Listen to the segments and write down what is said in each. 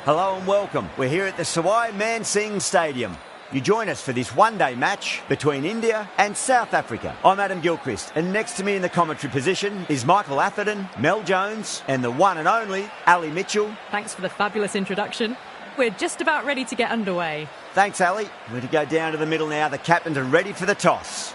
Hello and welcome. We're here at the Sawai Man Singh Stadium. You join us for this one-day match between India and South Africa. I'm Adam Gilchrist, and next to me in the commentary position is Michael Atherton, Mel Jones, and the one and only Ali Mitchell. Thanks for the fabulous introduction. We're just about ready to get underway. Thanks, Ali. We're to go down to the middle now. The captains are ready for the toss.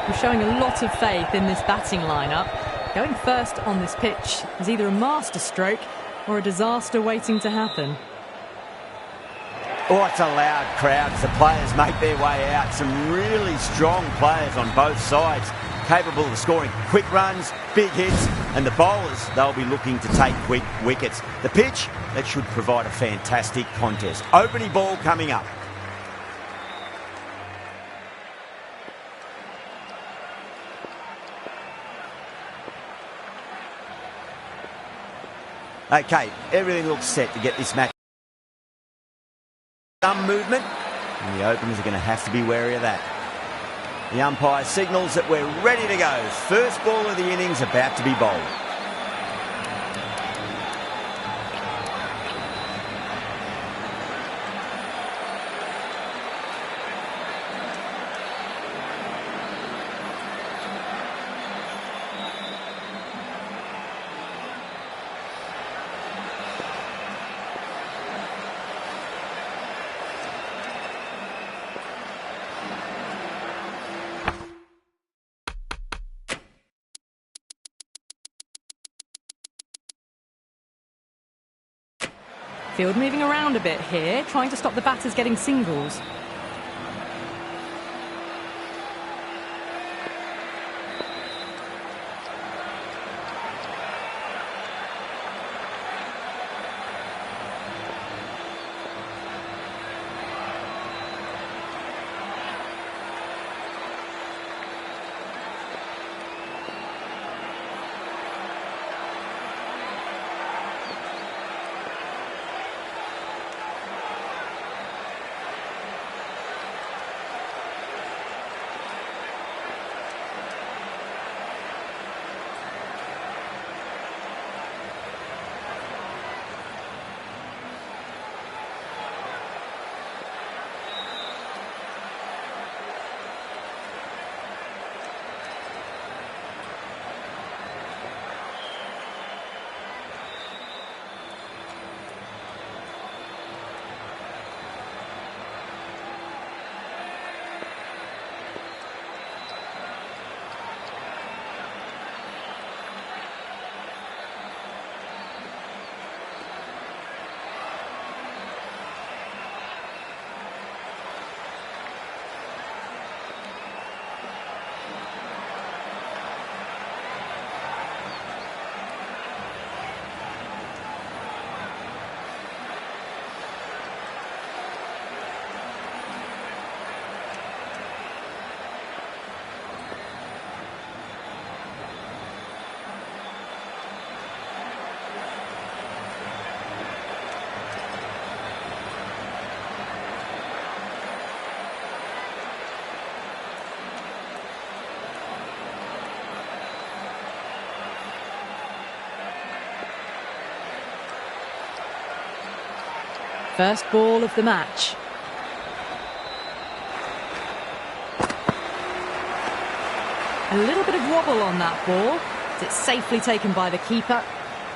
We're showing a lot of faith in this batting lineup. Going first on this pitch is either a masterstroke or a disaster waiting to happen. Oh, it's a loud crowd as the players make their way out. Some really strong players on both sides, capable of scoring quick runs, big hits, and the bowlers, they'll be looking to take quick wickets. The pitch, that should provide a fantastic contest. Opening ball coming up. Okay, everything looks set to get this match. Some movement, and the openers are going to have to be wary of that. The umpire signals that we're ready to go. First ball of the innings about to be bowled. Field moving around a bit here, trying to stop the batters getting singles. First ball of the match. A little bit of wobble on that ball. It's safely taken by the keeper.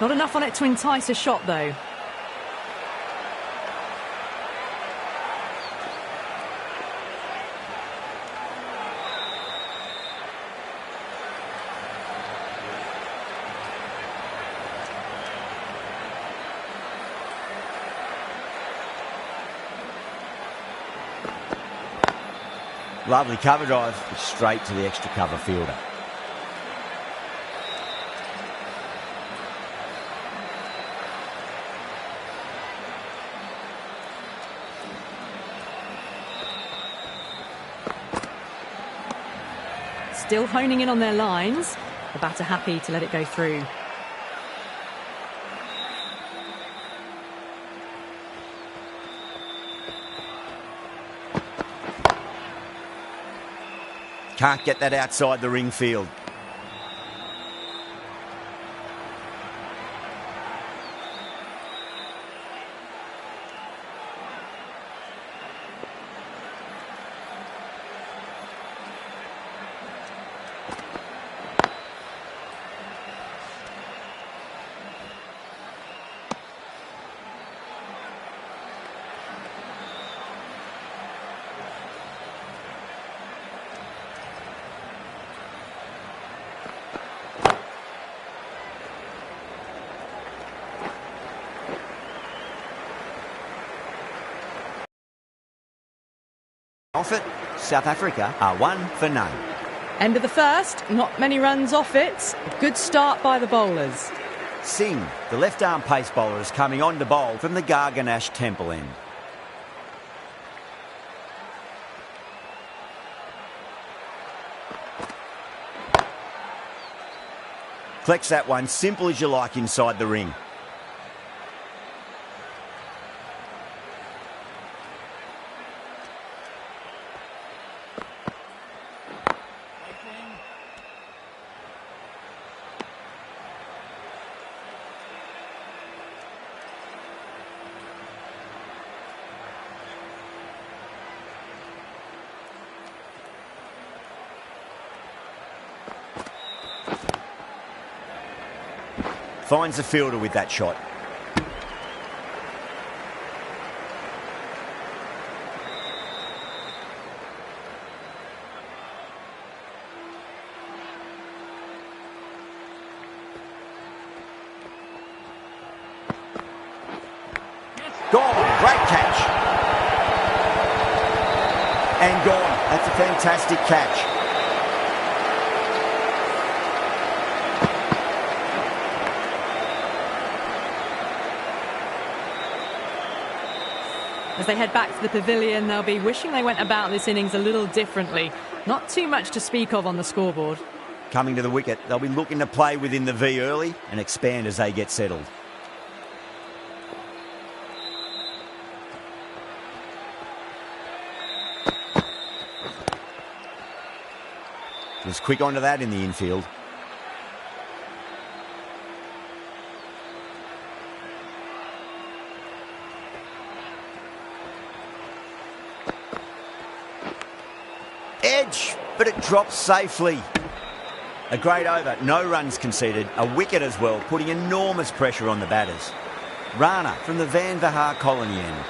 Not enough on it to entice a shot though. Lovely cover drive, straight to the extra cover fielder. Still honing in on their lines. The batter happy to let it go through. Can't get that outside the ring field. Off it, South Africa are 1 for none. End of the first, not many runs off it. A good start by the bowlers. Singh, the left-arm pace bowler, is coming on to bowl from the Garganash Temple end. Collects that one, simple as you like, inside the ring. Finds the fielder with that shot. Gone, great catch. And gone. That's a fantastic catch. As they head back to the pavilion, they'll be wishing they went about this innings a little differently. Not too much to speak of on the scoreboard. Coming to the wicket, they'll be looking to play within the V early and expand as they get settled. Was quick onto that in the infield. Edge, but it drops safely. A great over, no runs conceded, a wicket as well, putting enormous pressure on the batters. Rana from the Van Vahar colony end.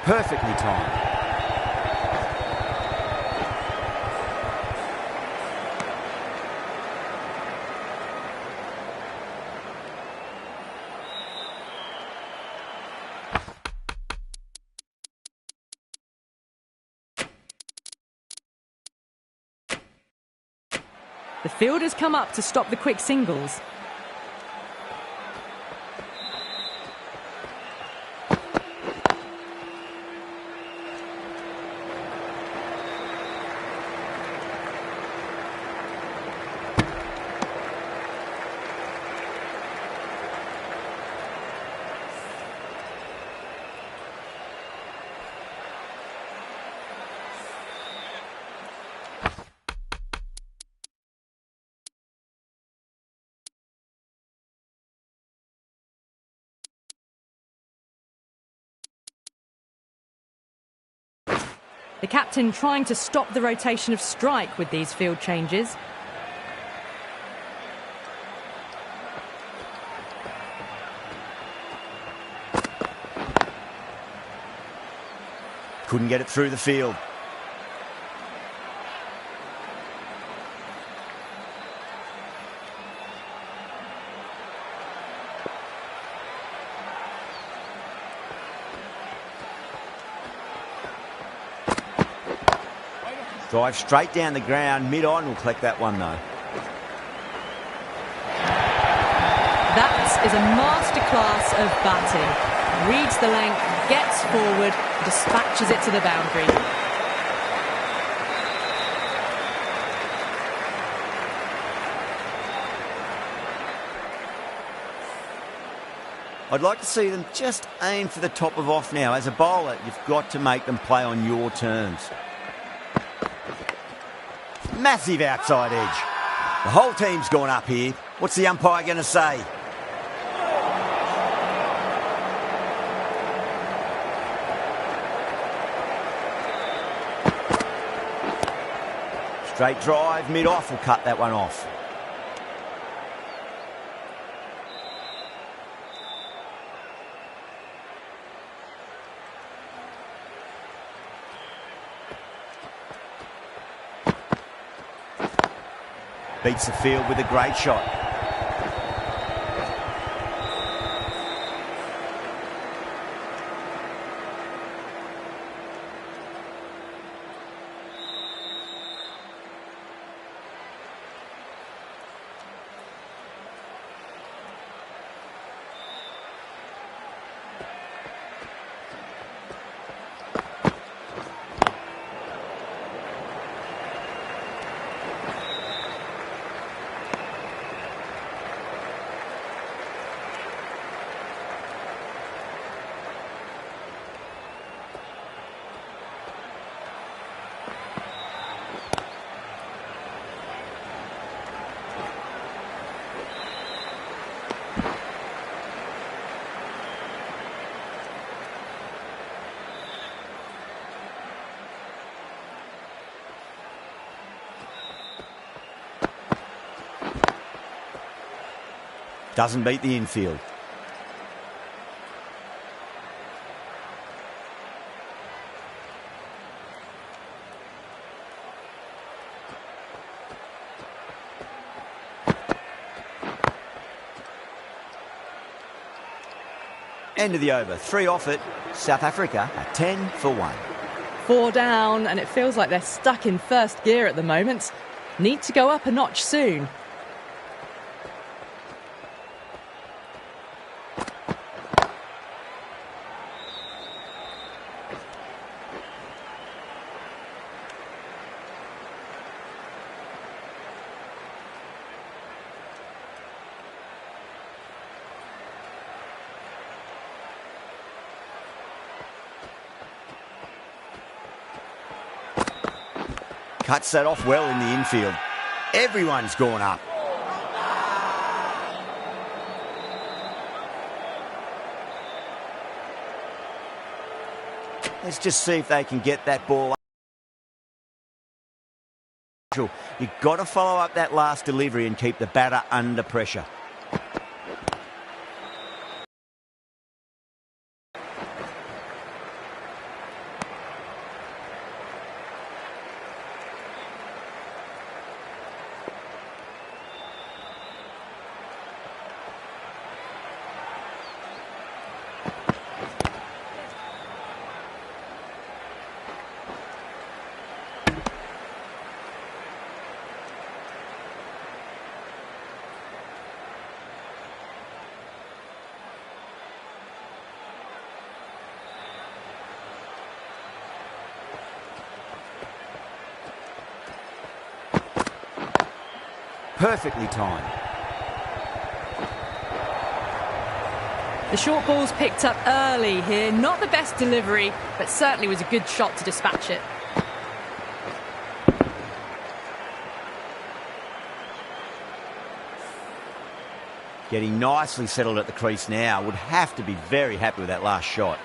Perfectly timed. The fielders come up to stop the quick singles. The captain trying to stop the rotation of strike with these field changes. Couldn't get it through the field. Drive straight down the ground, mid-on, will collect that one though. That is a masterclass of batting. Reads the length, gets forward, dispatches it to the boundary. I'd like to see them just aim for the top of off now. As a bowler, you've got to make them play on your terms. Massive outside edge. The whole team's gone up here. What's the umpire going to say? Straight drive, mid-off will cut that one off. Beats the field with a great shot. Doesn't beat the infield. End of the over. 3 off it. South Africa are 10 for 1. 4 down, and it feels like they're stuck in first gear at the moment. Need to go up a notch soon. Cuts that off well in the infield. Everyone's gone up. Let's just see if they can get that ball. You've got to follow up that last delivery and keep the batter under pressure. Perfectly timed. The short ball's picked up early here. Not the best delivery, but certainly was a good shot to dispatch it. Getting nicely settled at the crease now. Would have to be very happy with that last shot.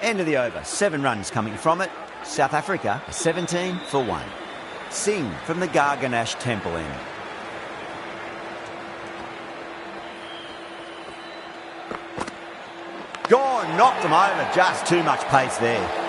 End of the over. 7 runs coming from it. South Africa 17 for 1. Singh from the Garganash Temple end. Gone, knocked them over. Just too much pace there.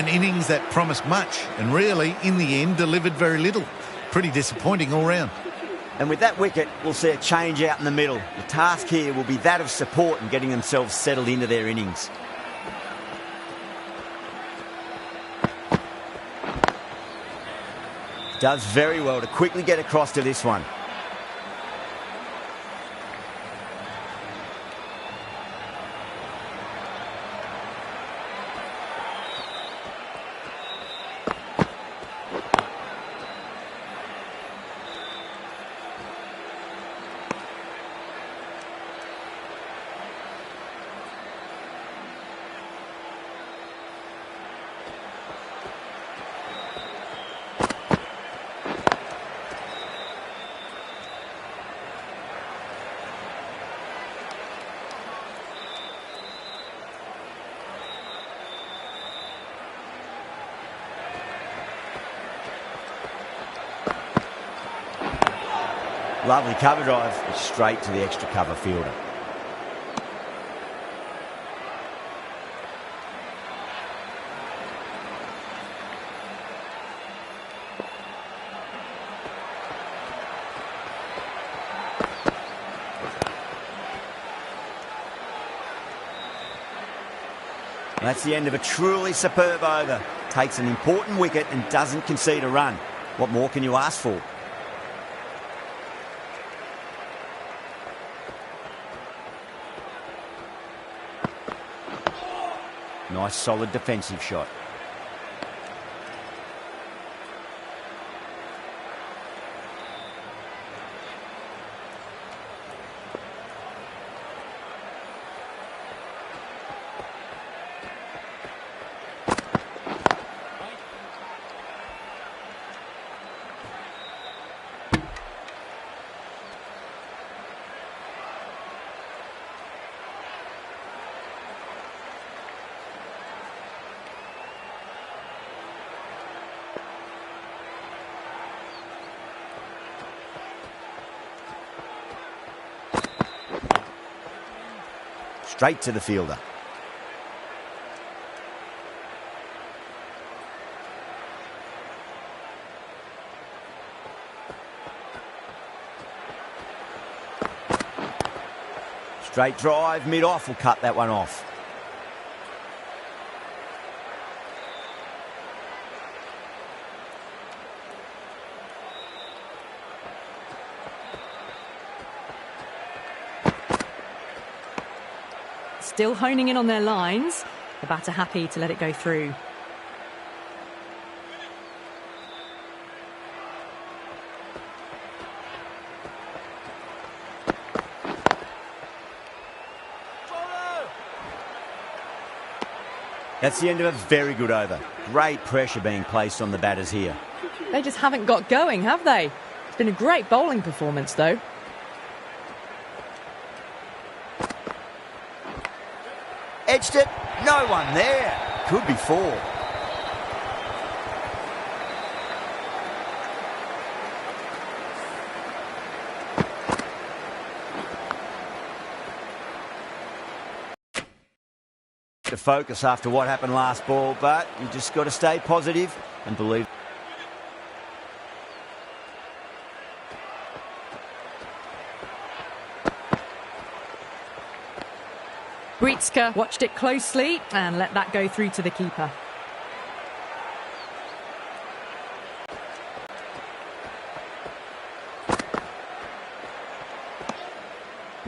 An innings that promised much and really, in the end, delivered very little. Pretty disappointing all round. And with that wicket, we'll see a change out in the middle. The task here will be that of support and getting themselves settled into their innings. Does very well to quickly get across to this one. Lovely cover drive, straight to the extra cover fielder. That's the end of a truly superb over. Takes an important wicket and doesn't concede a run. What more can you ask for? Nice solid defensive shot. Straight to the fielder. Straight drive, mid-off will cut that one off. Still honing in on their lines. The batter happy to let it go through. That's the end of a very good over. Great pressure being placed on the batters here. They just haven't got going, have they? It's been a great bowling performance, though. Edged it, no one there. Could be four. To focus after what happened last ball, but you just got to stay positive and believe. Britska watched it closely and let that go through to the keeper.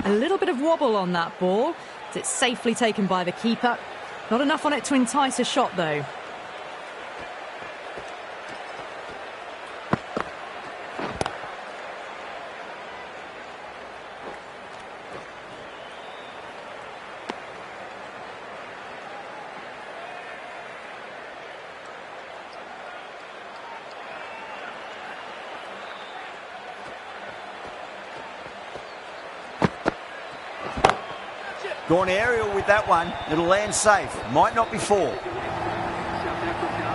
A little bit of wobble on that ball. It's safely taken by the keeper. Not enough on it to entice a shot, though. Gone aerial with that one. It'll land safe. Might not be four.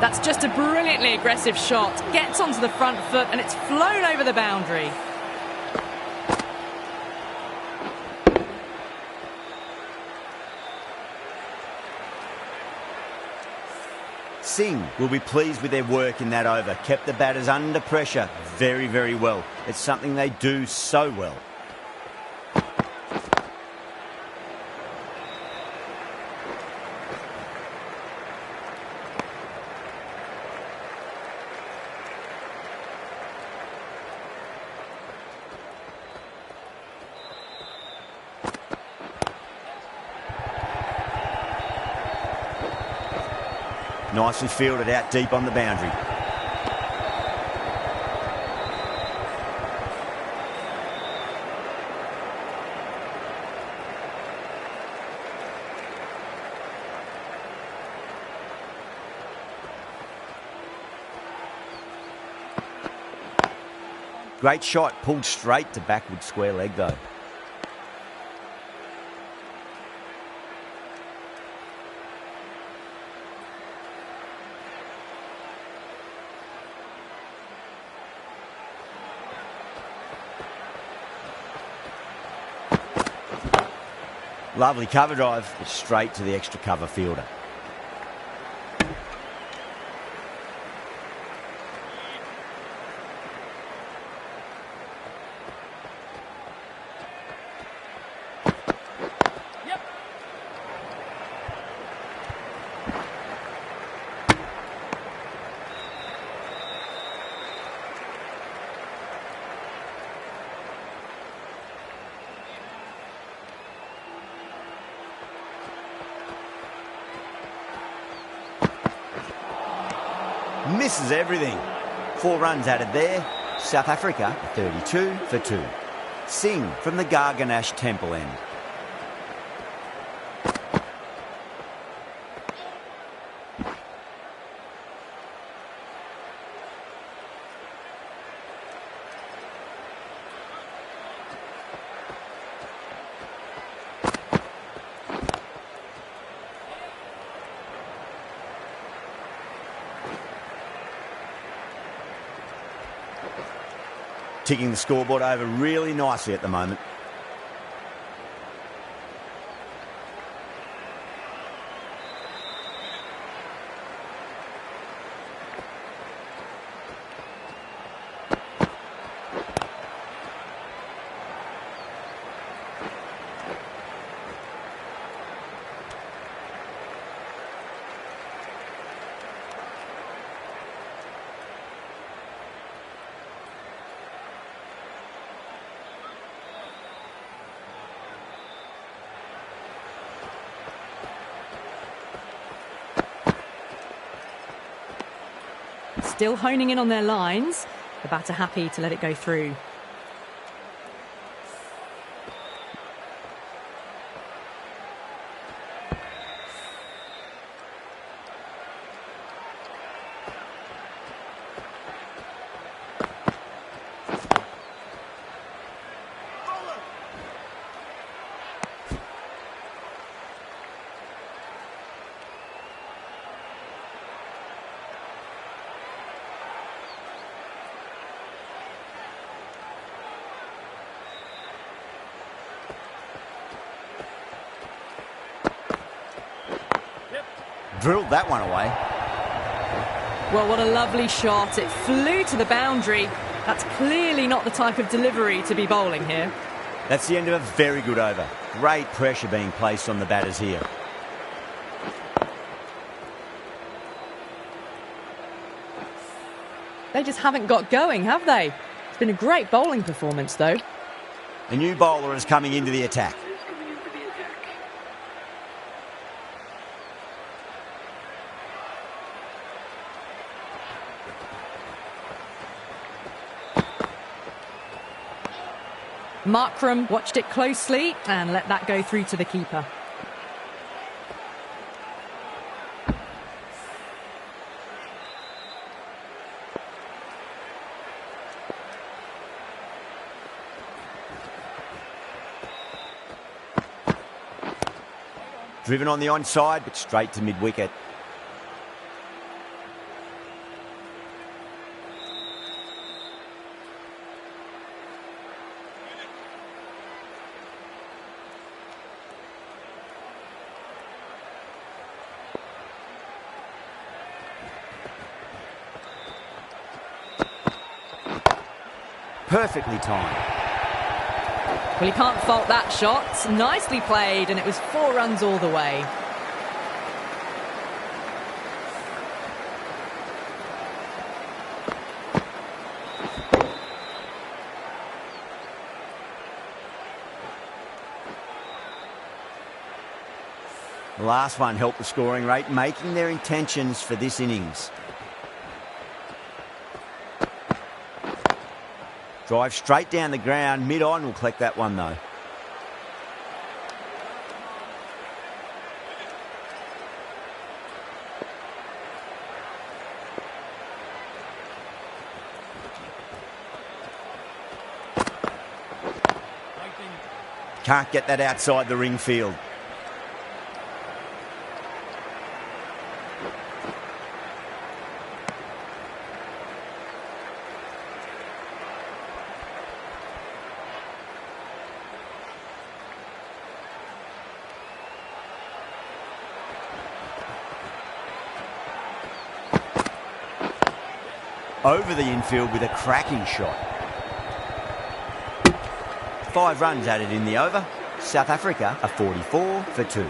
That's just a brilliantly aggressive shot. Gets onto the front foot and it's flown over the boundary. Singh will be pleased with their work in that over. Kept the batters under pressure very, very well. It's something they do so well. Nicely fielded out deep on the boundary. Great shot, pulled straight to backward square leg though. Lovely cover drive, but straight to the extra cover fielder. Misses everything. 4 runs added there. South Africa 32 for 2. Singh from the Garganash Temple end. Ticking the scoreboard over really nicely at the moment. Still honing in on their lines. The batter happy to let it go through. Drilled that one away. Well, what a lovely shot. It flew to the boundary. That's clearly not the type of delivery to be bowling here. That's the end of a very good over. Great pressure being placed on the batters here. They just haven't got going, have they? It's been a great bowling performance, though. A new bowler is coming into the attack. Markram watched it closely and let that go through to the keeper. Driven on the onside, but straight to mid-wicket. Perfectly timed. Well, you can't fault that shot. Nicely played, and it was 4 runs all the way. The last one helped the scoring rate, making their intentions for this innings. Drive straight down the ground, mid-on will collect that one though. Can't get that outside the ring field. Over the infield with a cracking shot. 5 runs added in the over. South Africa are 44 for 2.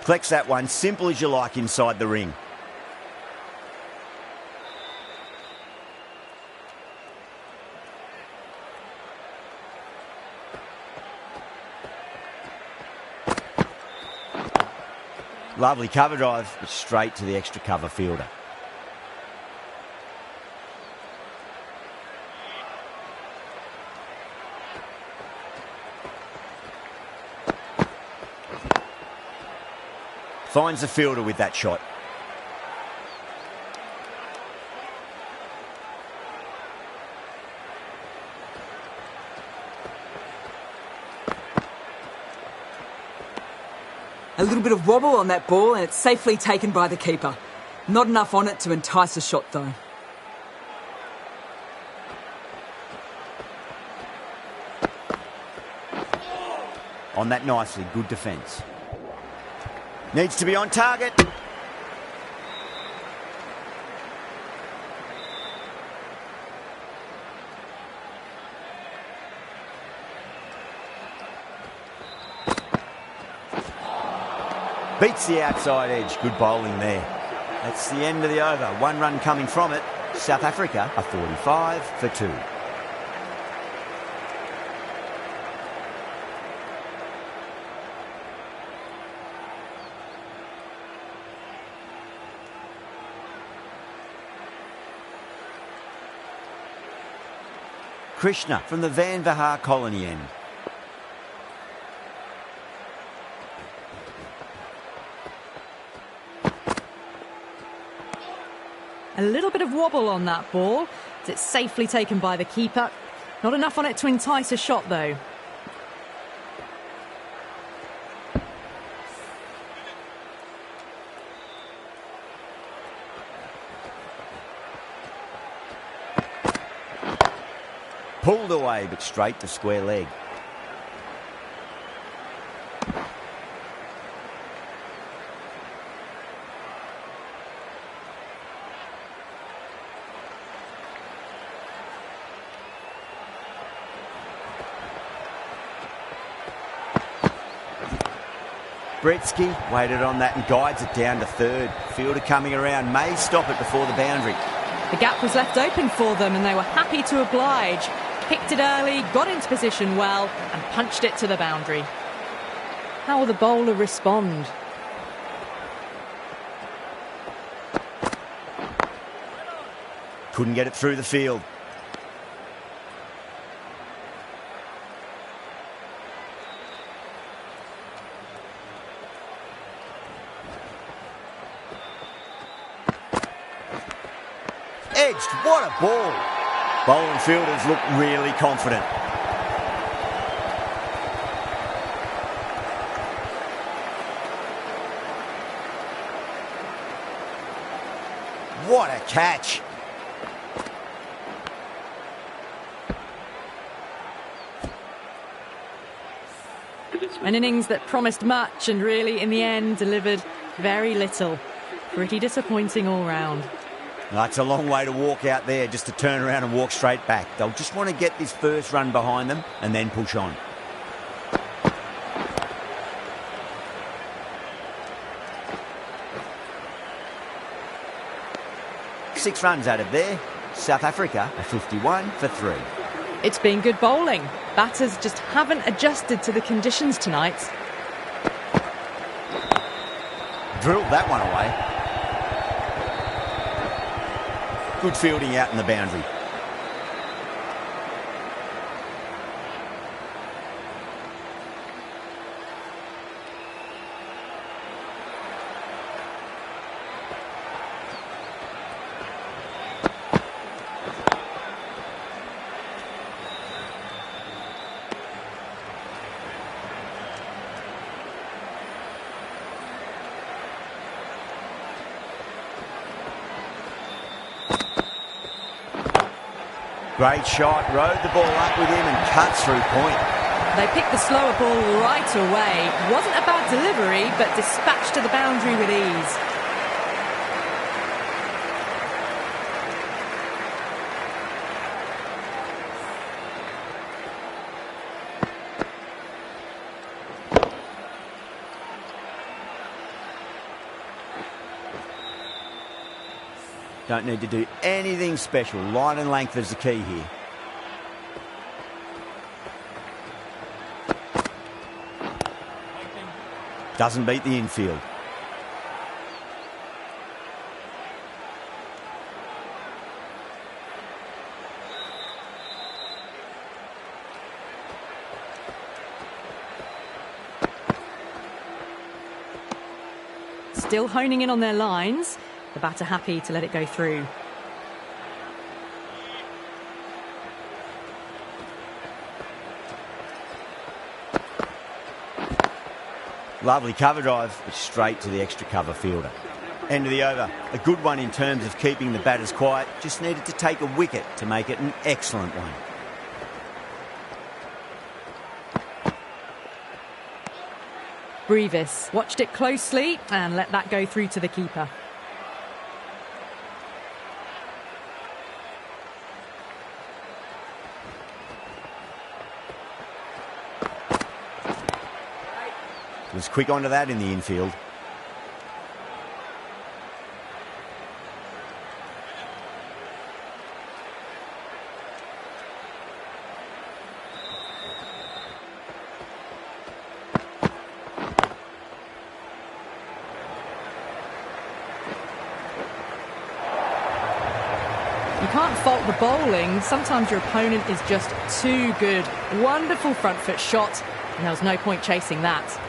Collects that one, simple as you like inside the ring. Lovely cover drive, but straight to the extra cover fielder. Finds the fielder with that shot. A little bit of wobble on that ball and it's safely taken by the keeper. Not enough on it to entice a shot though. On that nicely, good defence. Needs to be on target. Beats the outside edge. Good bowling there. That's the end of the over. 1 run coming from it. South Africa are 45 for 2. Krishna from the Van Vihar colony end. A little bit of wobble on that ball. It's safely taken by the keeper. Not enough on it to entice a shot though. Pulled away, but straight to square leg. Bretsky waited on that and guides it down to third. Fielder coming around, may stop it before the boundary. The gap was left open for them and they were happy to oblige. Picked it early, got into position well and punched it to the boundary. How will the bowler respond? Couldn't get it through the field. Edged, what a ball. Bowling fielders look really confident. What a catch. An innings that promised much and really, in the end, delivered very little. Pretty disappointing all round. It's a long way to walk out there just to turn around and walk straight back. They'll just want to get this first run behind them and then push on. Six runs out of there. South Africa are 51 for 3. It's been good bowling. Batters just haven't adjusted to the conditions tonight. Drilled that one away. Good fielding out in the boundary. Great shot, rode the ball up with him and cuts through point. They picked the slower ball right away. Wasn't a bad delivery, but dispatched to the boundary with ease. Don't need to do anything special. Line and length is the key here. Doesn't beat the infield. Still honing in on their lines. The batter happy to let it go through. Lovely cover drive, but straight to the extra cover fielder. End of the over. A good one in terms of keeping the batters quiet. Just needed to take a wicket to make it an excellent one. Brevis watched it closely and let that go through to the keeper. Was quick onto that in the infield. You can't fault the bowling. Sometimes your opponent is just too good. Wonderful front foot shot, and there was no point chasing that.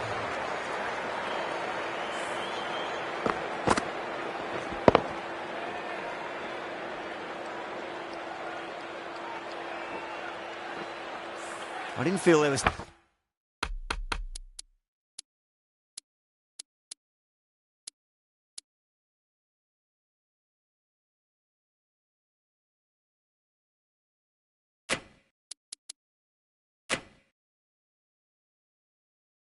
I didn't feel there was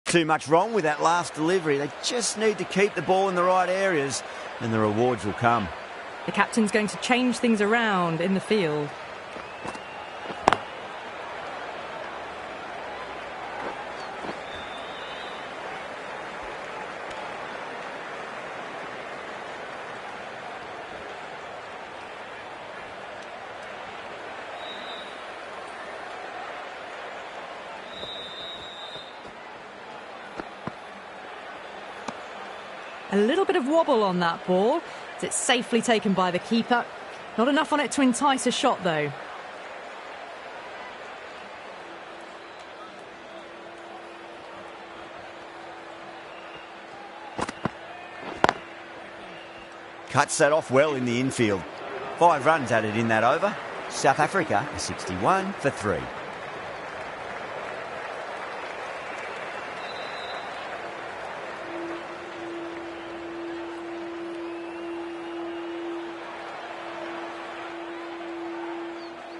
too much wrong with that last delivery. They just need to keep the ball in the right areas and the rewards will come. The captain's going to change things around in the field. A little bit of wobble on that ball. It's safely taken by the keeper. Not enough on it to entice a shot, though. Cuts that off well in the infield. 5 runs added in that over. South Africa are 61 for 3.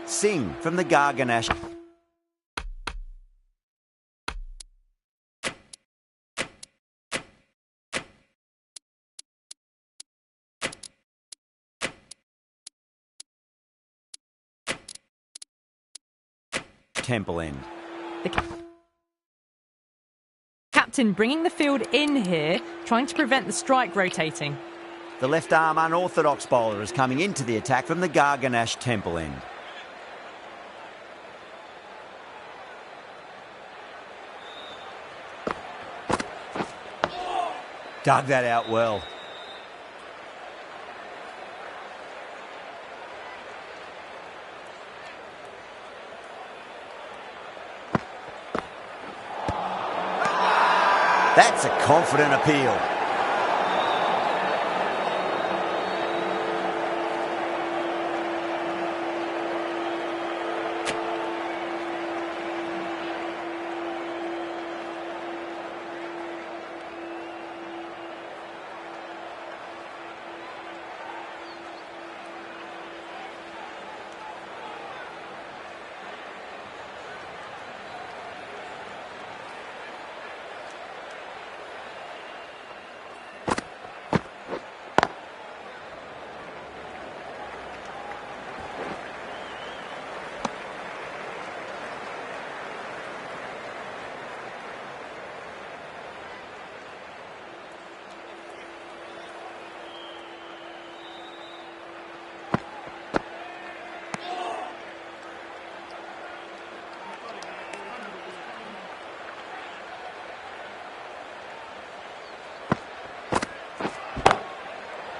Singh from the Garganash. Temple end. The captain bringing the field in here, trying to prevent the strike rotating. The left-arm unorthodox bowler is coming into the attack from the Garganash Temple end. Dug that out well. That's a confident appeal.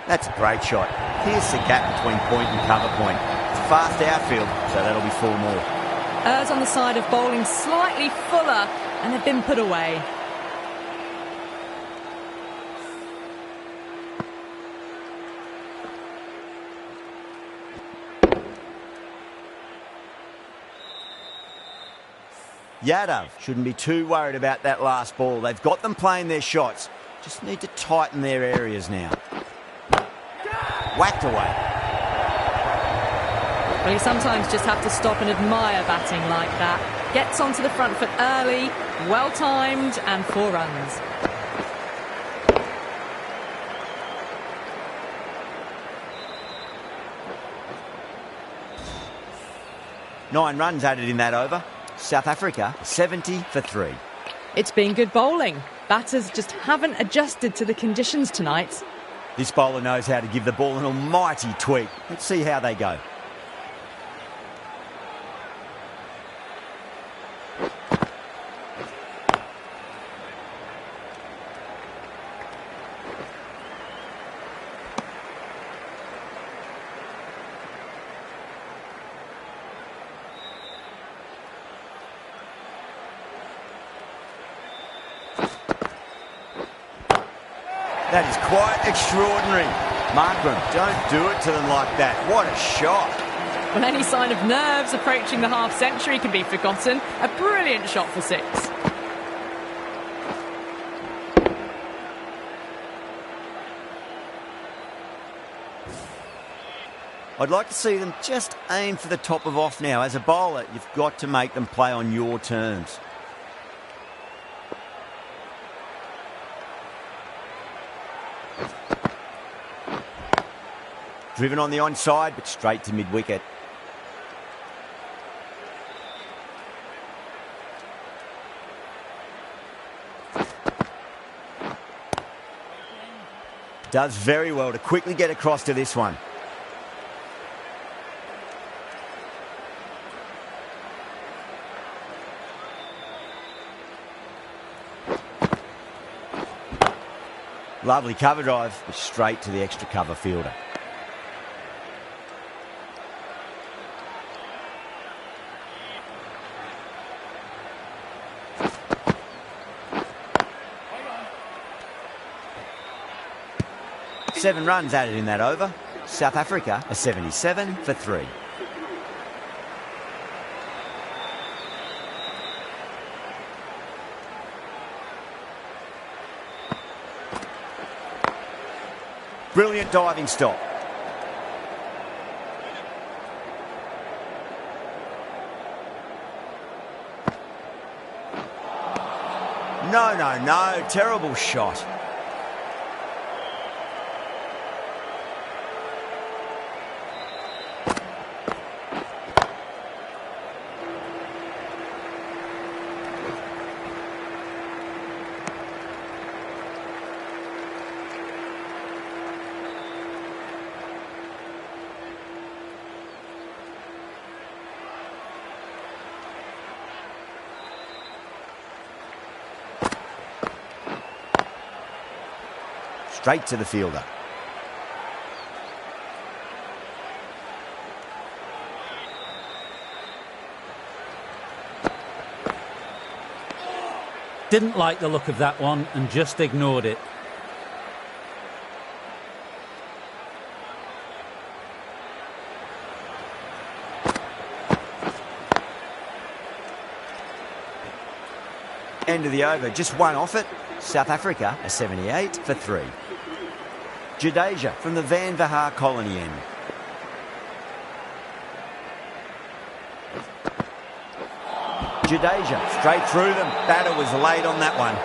That's a great shot. Here's the gap between point and cover point. It's a fast outfield, so that'll be 4 more. Errs on the side of bowling slightly fuller and have been put away. Yadav shouldn't be too worried about that last ball. They've got them playing their shots. Just need to tighten their areas now. Whacked away. Well, you sometimes just have to stop and admire batting like that. Gets onto the front foot early, well timed, and 4 runs. Nine runs added in that over. South Africa 70 for 3. It's been good bowling. Batters just haven't adjusted to the conditions tonight. This bowler knows how to give the ball an almighty tweak. Let's see how they go. That is quite extraordinary. Markram, don't do it to them like that. What a shot. Well, any sign of nerves approaching the half-century can be forgotten. A brilliant shot for 6. I'd like to see them just aim for the top of off now. As a bowler, you've got to make them play on your terms. Driven on the onside, but straight to mid-wicket. Does very well to quickly get across to this one. Lovely cover drive, but straight to the extra cover fielder. Seven runs added in that over. South Africa are 77 for 3. Brilliant diving stop. No. Terrible shot. straight to the fielder. Didn't like the look of that one and just ignored it. End of the over, just one off it. South Africa a 78 for 3. Jadeja from the Van Vahar colony end. Jadeja straight through them. Batter was late on that one.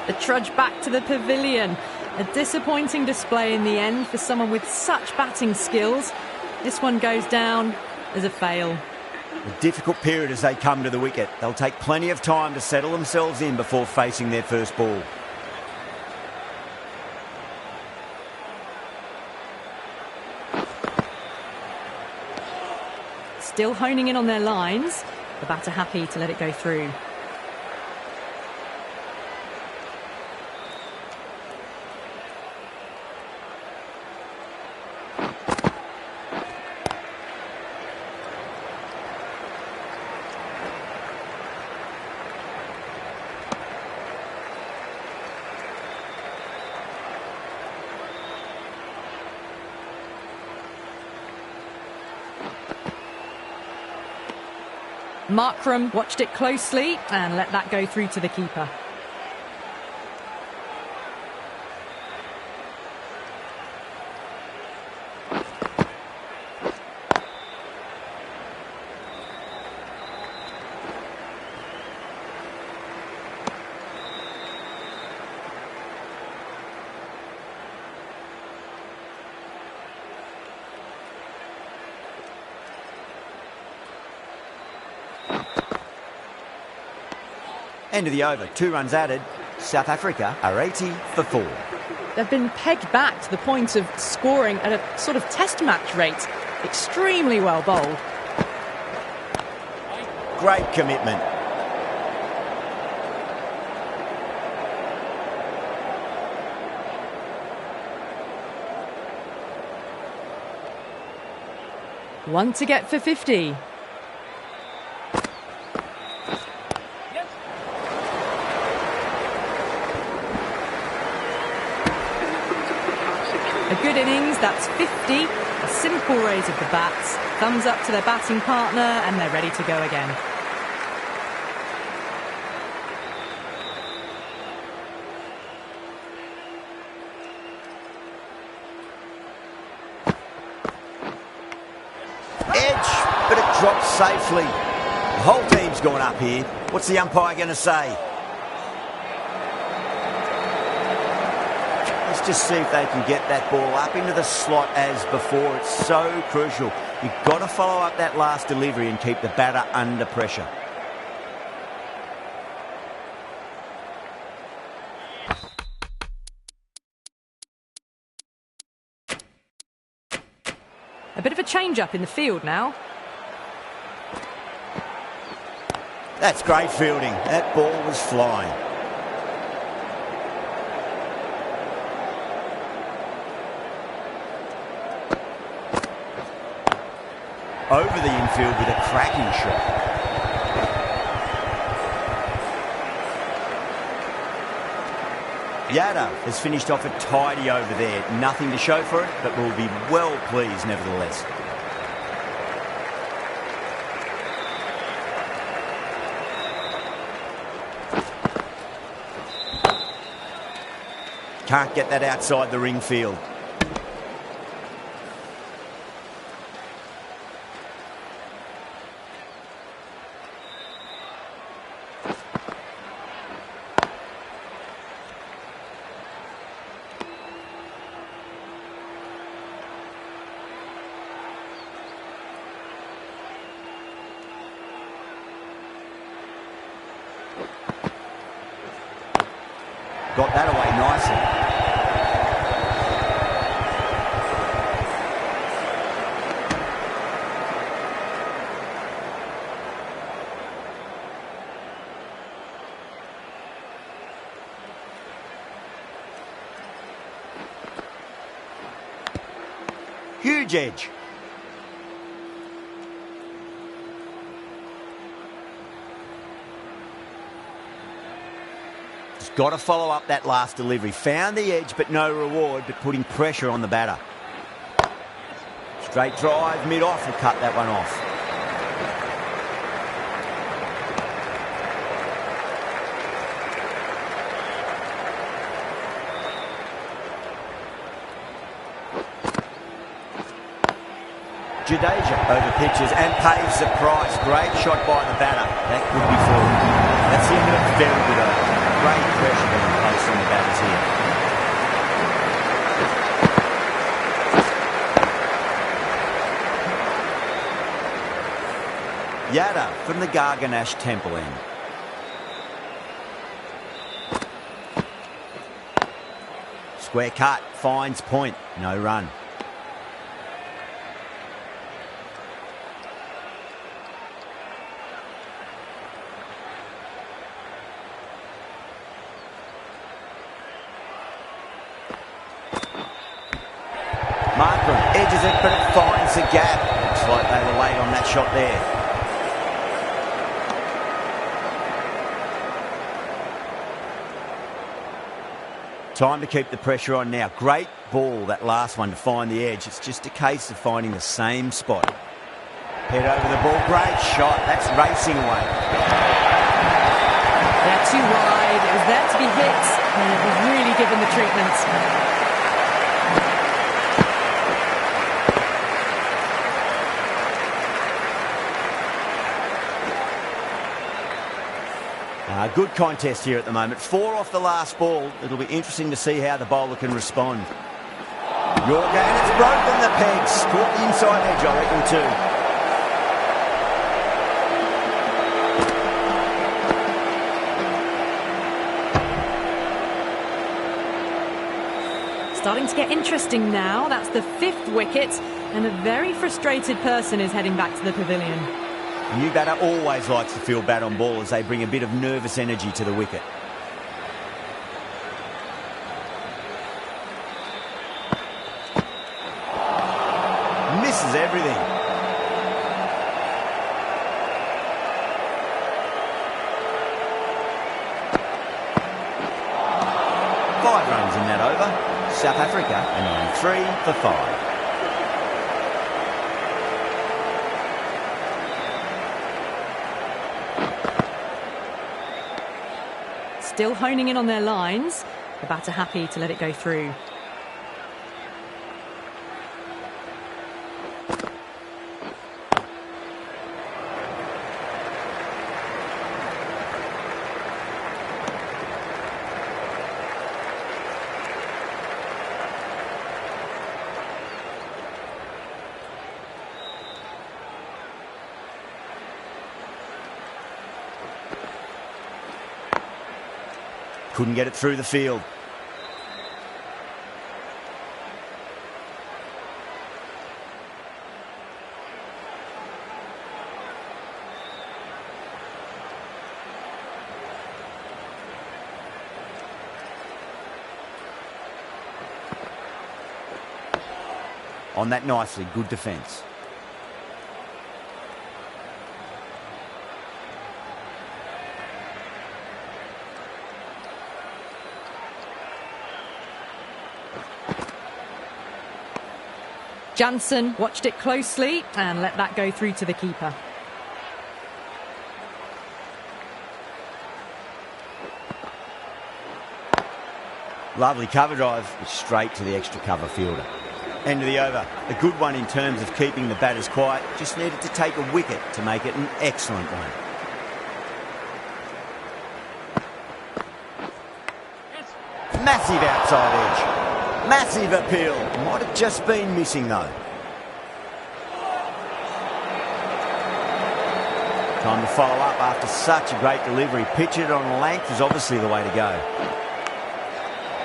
The trudge back to the pavilion. A disappointing display in the end for someone with such batting skills. This one goes down as a fail. A difficult period as they come to the wicket. They'll take plenty of time to settle themselves in before facing their first ball. Still honing in on their lines. The batter happy to let it go through. Markram watched it closely and let that go through to the keeper. End of the over, 2 runs added. South Africa are 80 for 4. They've been pegged back to the point of scoring at a sort of test match rate. Extremely well bowled. Great commitment. One to get for 50. A good innings, that's 50. A simple raise of the bats. Thumbs up to their batting partner and they're ready to go again. Edge, but it drops safely. The whole team's gone up here. What's the umpire going to say? Let's just see if they can get that ball up into the slot as before. It's so crucial. You've got to follow up that last delivery and keep the batter under pressure. A bit of a change-up in the field now. That's great fielding. That ball was flying. Over the infield with a cracking shot. Yadav has finished off a tidy over there. Nothing to show for it, but will be well pleased nevertheless. Can't get that outside the ring field. Got that away nicely. Huge edge. He's got to follow up that last delivery. Found the edge, but no reward, but putting pressure on the batter. Straight drive, mid-off, and cut that one off. Jadeja over pitches and pays the price. Great shot by the batter. That could be full. That's the end of a very good over. Great pressure being placed on the batters here. Yadav from the Garganash Temple end. Square cut, finds point, no run. Markram edges it, but it finds the gap. Looks like they were late on that shot there. Time to keep the pressure on now. Great ball, that last one, to find the edge. It's just a case of finding the same spot. Head over the ball. Great shot. That's racing away. They're too wide. It was there to be hit, and it was really given the treatment. Good contest here at the moment. 4 off the last ball. It'll be interesting to see how the bowler can respond. Yorker, and it's broken the pegs. Caught the inside edge, I reckon too. Starting to get interesting now. That's the 5th wicket, and a very frustrated person is heading back to the pavilion. A new batter always likes to feel bad on ball as they bring a bit of nervous energy to the wicket. Misses everything. Five runs in that over. South Africa are on 3 for 5. Still honing in on their lines. The batter happy to let it go through. Couldn't get it through the field. On that nicely, good defence. Jansen watched it closely and let that go through to the keeper. Lovely cover drive, straight to the extra cover fielder. End of the over. A good one in terms of keeping the batters quiet. Just needed to take a wicket to make it an excellent one. Massive outside edge. Massive appeal. Might have just been missing though. Time to follow up after such a great delivery. Pitch it on length is obviously the way to go.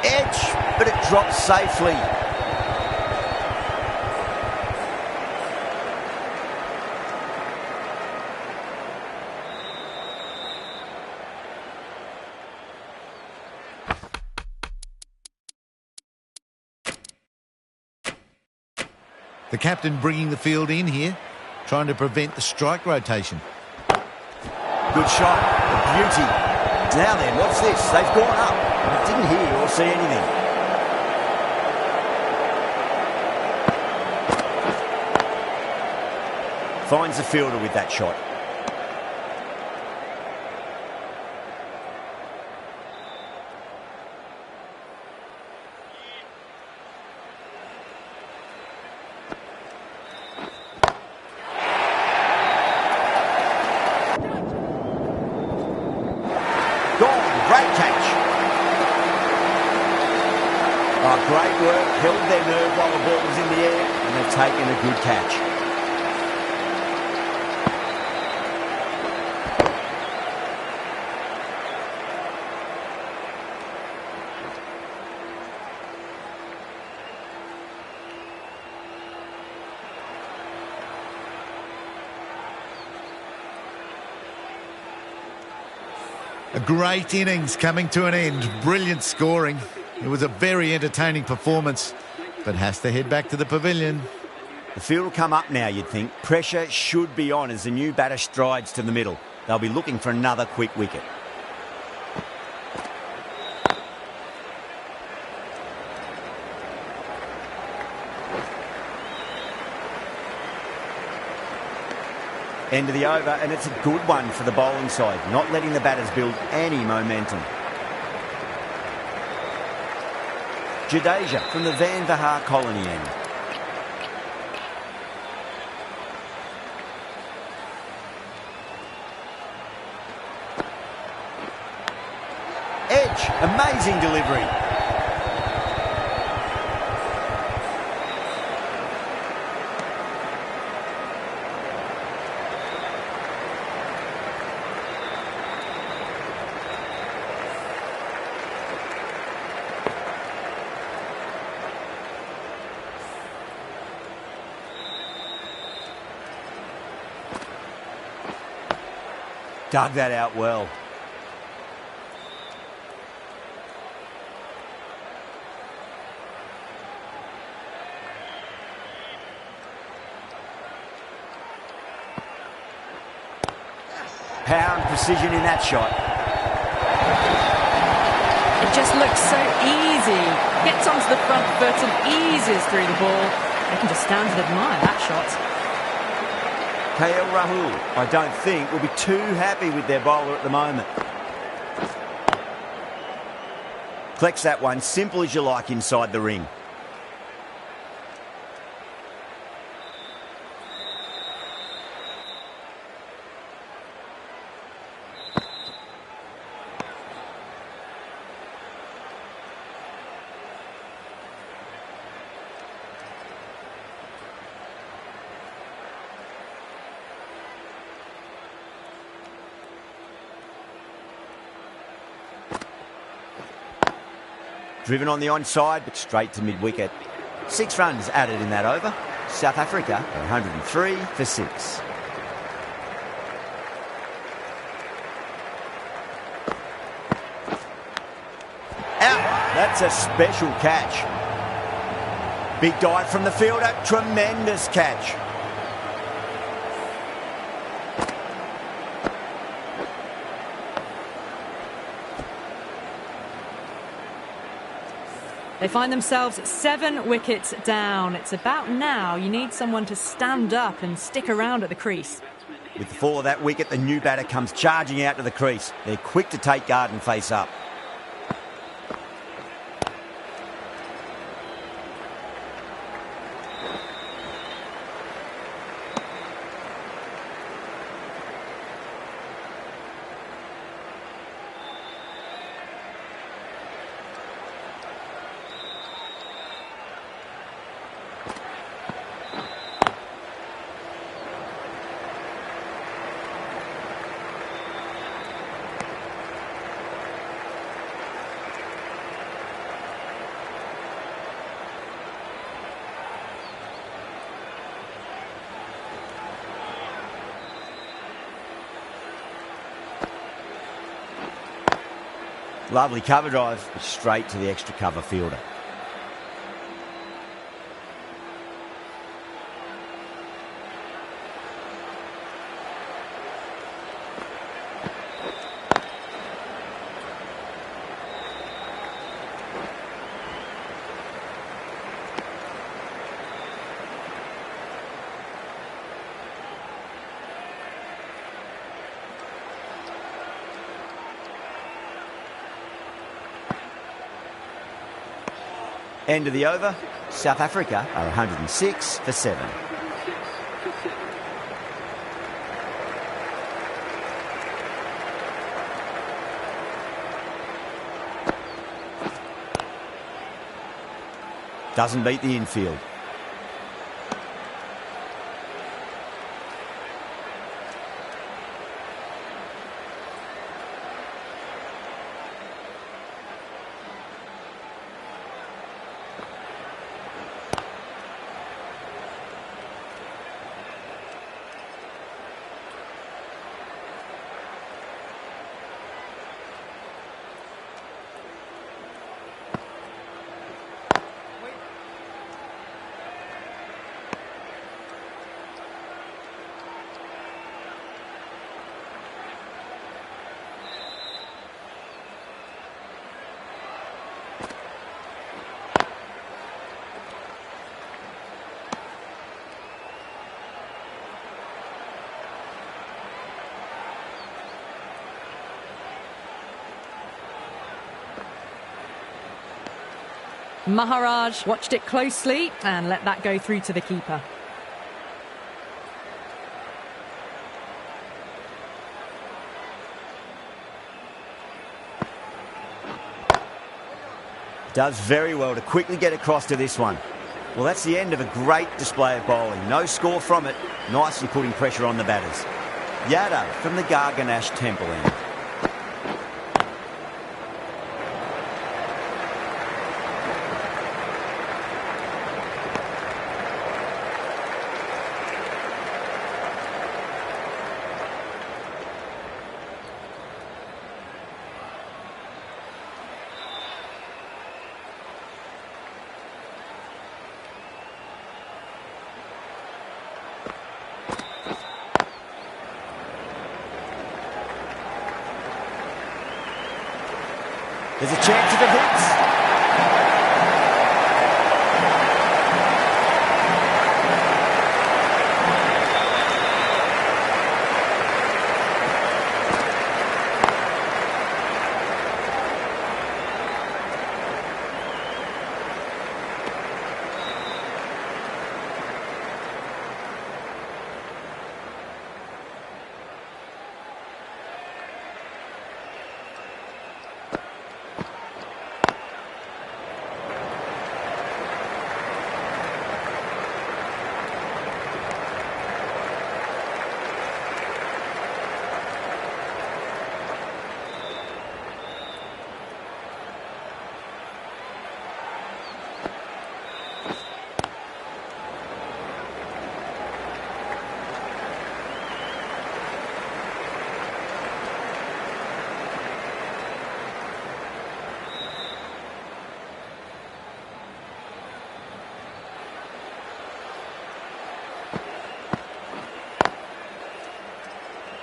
Edge, but it drops safely. The captain bringing the field in here, trying to prevent the strike rotation. Good shot. A beauty. Now then, what's this? They've gone up. I didn't hear or see anything. Finds the fielder with that shot. Great work, held their nerve while the ball was in the air, and they've taken a good catch. A great innings coming to an end. Brilliant scoring. It was a very entertaining performance, but has to head back to the pavilion. The field will come up now, you'd think. Pressure should be on as the new batter strides to the middle. They'll be looking for another quick wicket. End of the over, and it's a good one for the bowling side, not letting the batters build any momentum. Jadeja from the Van Vahar colony end. Edge, amazing delivery. Dug that out well. Power and precision in that shot. It just looks so easy. Gets onto the front foot and eases through the ball. They can just stand and admire that shot. Rahul, I don't think, will be too happy with their bowler at the moment. Collects that one, simple as you like inside the ring. Driven on the onside, but straight to mid-wicket. 6 runs added in that over. South Africa, 103 for 6. Out! That's a special catch. Big dive from the fielder. Tremendous catch. They find themselves 7 wickets down. It's about now you need someone to stand up and stick around at the crease. With the fall of that wicket, the new batter comes charging out to the crease. They're quick to take guard and face up. Lovely cover drive, straight to the extra cover fielder. End of the over. South Africa are 106 for 7. Doesn't beat the infield. Maharaj watched it closely and let that go through to the keeper. Does very well to quickly get across to this one. Well, that's the end of a great display of bowling. No score from it. Nicely putting pressure on the batters. Yadav from the Garganash Temple end. There's a chance if it hits.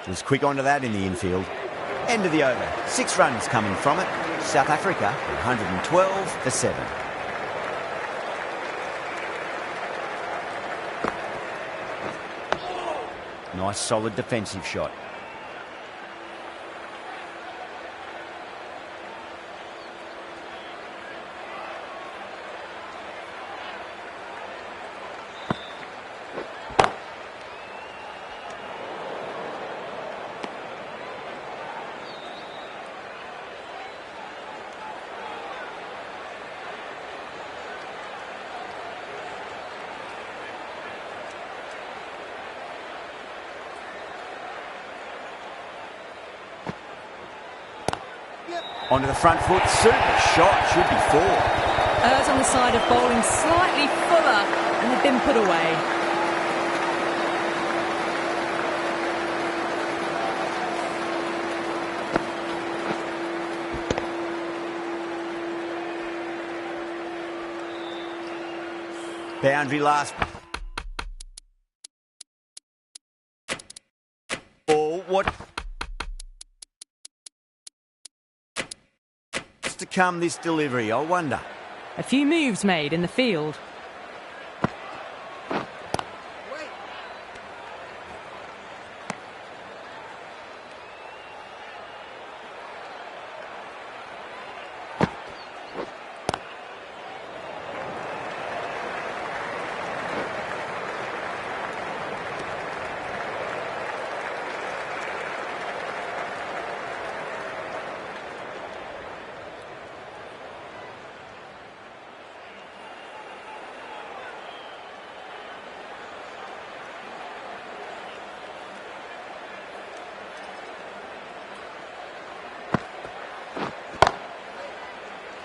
Was quick onto that in the infield. End of the over. 6 runs coming from it. South Africa 112 for 7. Nice solid defensive shot. Onto the front foot, super shot, should be 4. Errs on the side of bowling slightly fuller and had been put away. Boundary last. Ball, what? To come this delivery, I wonder. A few moves made in the field.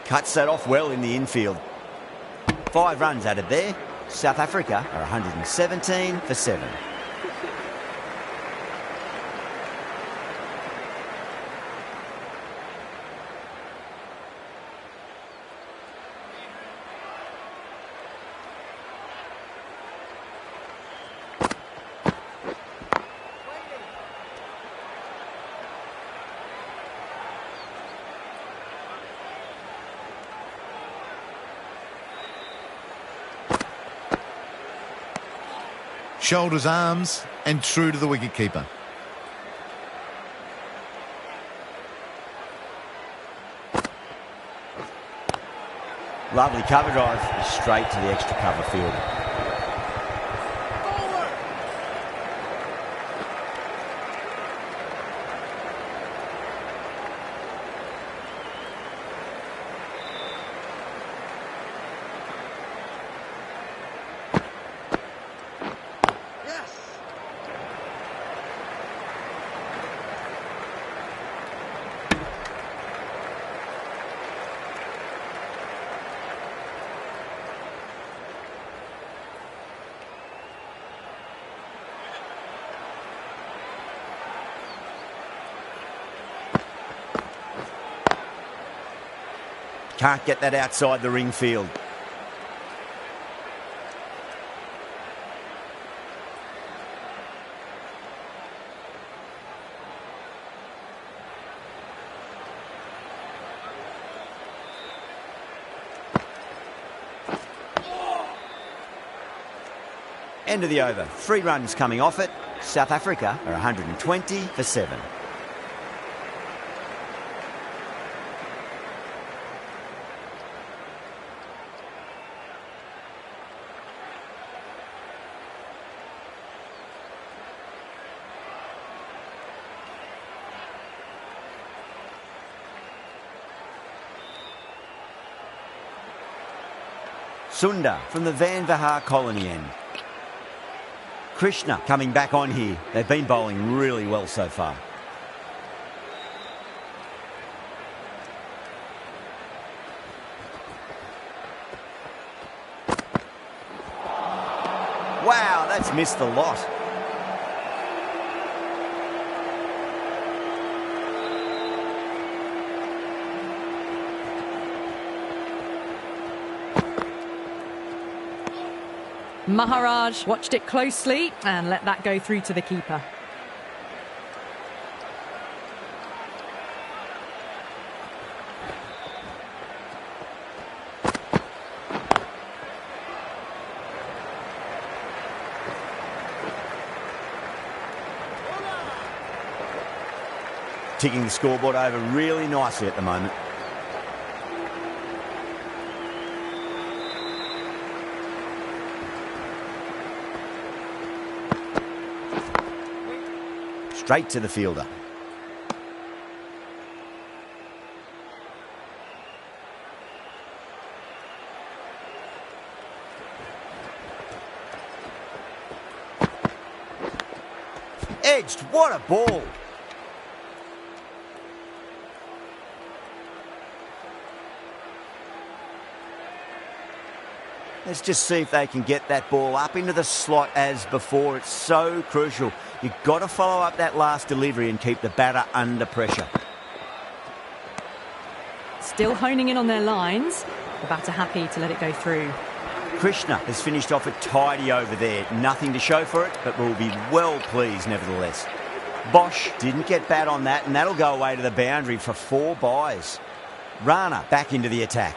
Cuts that off well in the infield. 5 runs added there. South Africa are 117 for 7. Shoulders, arms, and true to the wicketkeeper. Lovely cover drive, straight to the extra cover fielder. Can't get that outside the ring field. End of the over. 3 runs coming off it. South Africa are 120 for 7. Sundar from the Van Vahar colony end. Krishna coming back on here. They've been bowling really well so far. Wow, that's missed the lot. Maharaj watched it closely and let that go through to the keeper. Ticking the scoreboard over really nicely at the moment. Straight to the fielder. Edged, what a ball. Let's just see if they can get that ball up into the slot as before. It's so crucial. You've got to follow up that last delivery and keep the batter under pressure. Still honing in on their lines. The batter happy to let it go through. Krishna has finished off a tidy over there. Nothing to show for it, but will be well pleased nevertheless. Bosch didn't get bat on that, and that'll go away to the boundary for 4 byes. Rana back into the attack.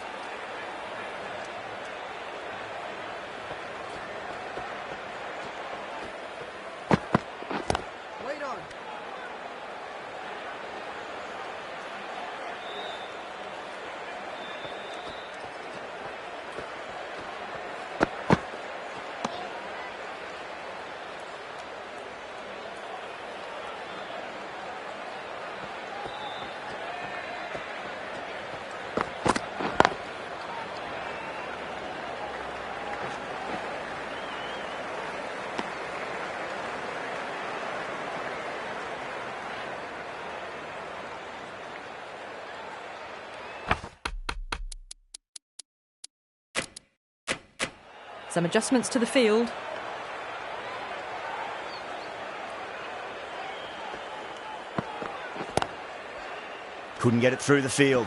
Some adjustments to the field. Couldn't get it through the field.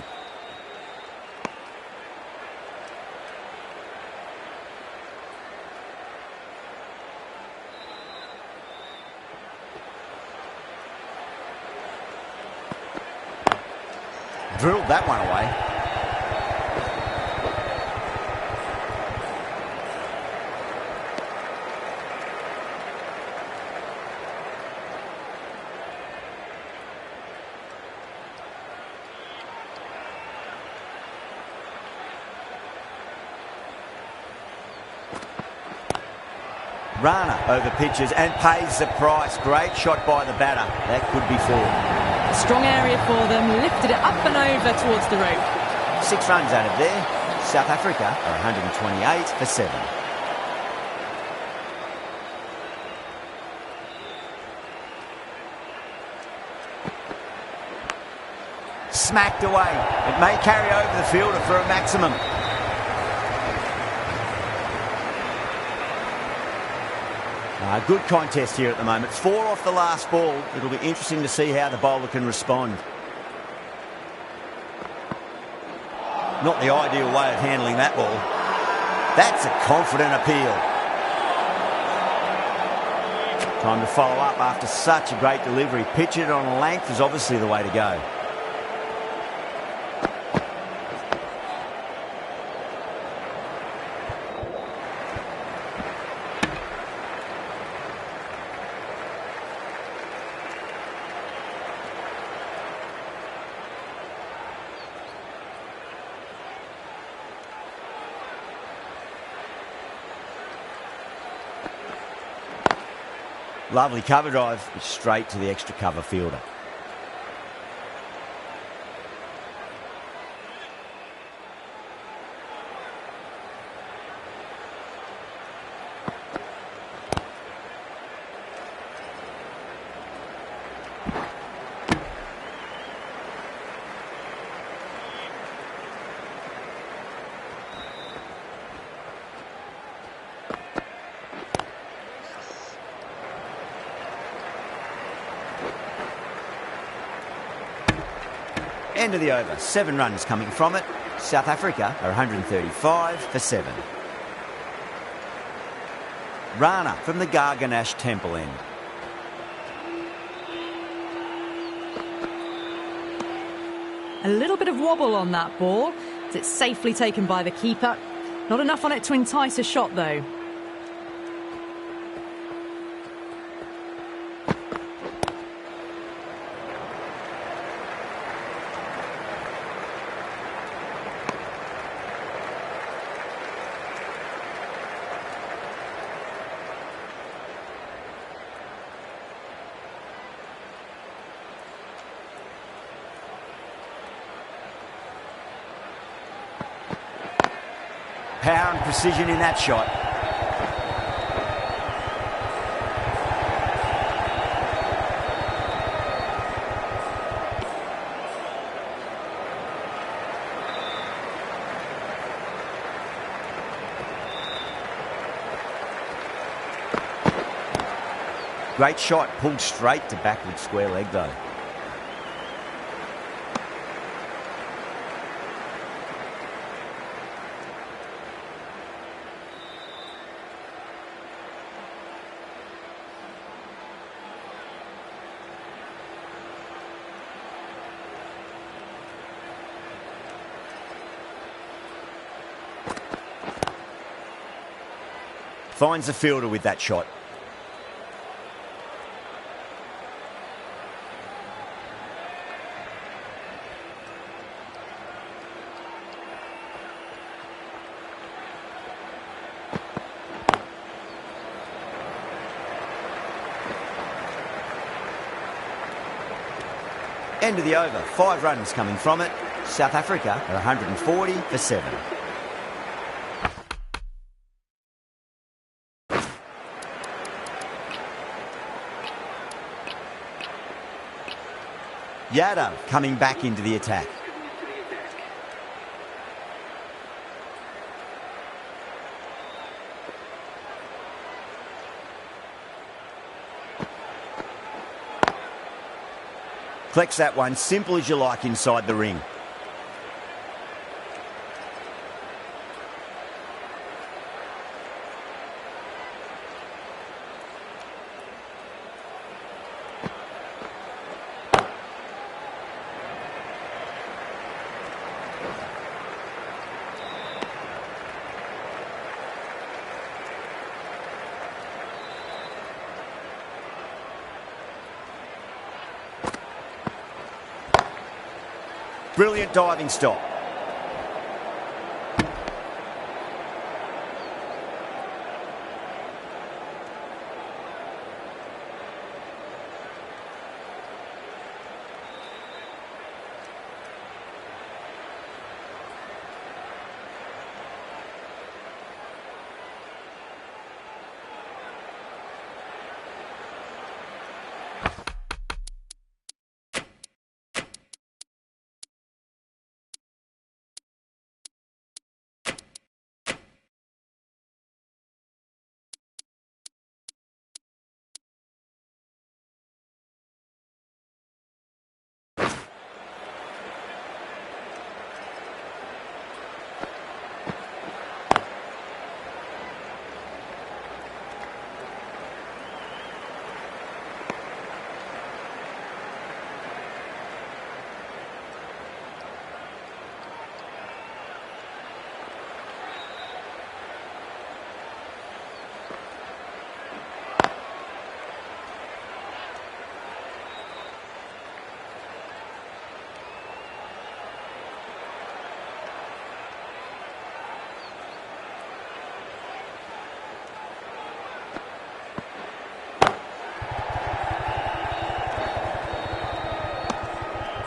Drilled that one away. Rana over pitches and pays the price. Great shot by the batter. That could be four. A strong area for them, lifted it up and over towards the rope. 6 runs out of there. South Africa are 128 for 7. Smacked away. It may carry over the fielder for a maximum. Good contest here at the moment. 4 off the last ball. It'll be interesting to see how the bowler can respond. Not the ideal way of handling that ball. That's a confident appeal. Time to follow up after such a great delivery. Pitch it on length is obviously the way to go. Lovely cover drive, straight to the extra cover fielder. End of the over. 7 runs coming from it. South Africa are 135 for 7. Rana from the Garganash Temple end. A little bit of wobble on that ball, as it's safely taken by the keeper. Not enough on it to entice a shot, though. Power and precision in that shot. Great shot, pulled straight to backward square leg though. Finds the fielder with that shot. End of the over. 5 runs coming from it. South Africa are 140 for 7. Yadav coming back into the attack. Collects that one, simple as you like, inside the ring. Brilliant diving stop.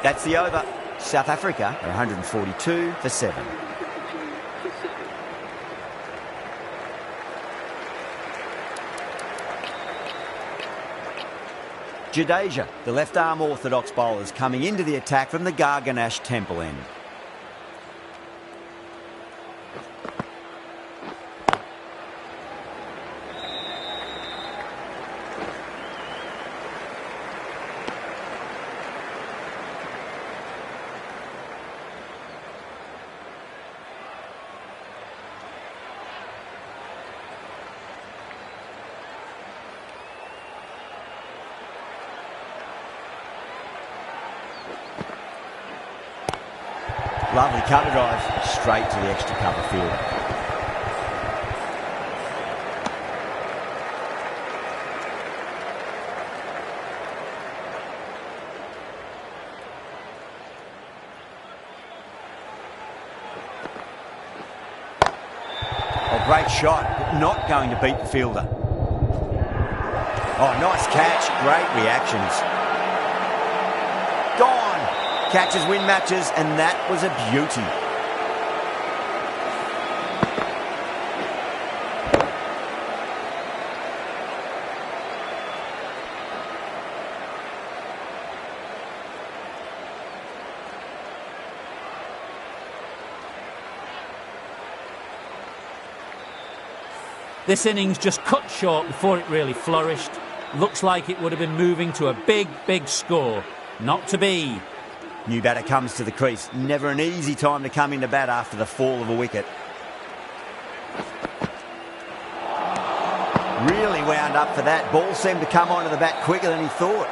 That's the over. South Africa are 142 for 7. Jadeja, the left-arm orthodox bowler, is coming into the attack from the Garganash Temple end. Lovely cover drive, straight to the extra cover fielder. Oh, great shot, but not going to beat the fielder. Oh, nice catch, great reactions. Gone! Catches win matches, and that was a beauty. This innings just cut short before it really flourished. Looks like it would have been moving to a big, big score. Not to be. New batter comes to the crease. Never an easy time to come into bat after the fall of a wicket. Really wound up for that. Ball seemed to come onto the bat quicker than he thought.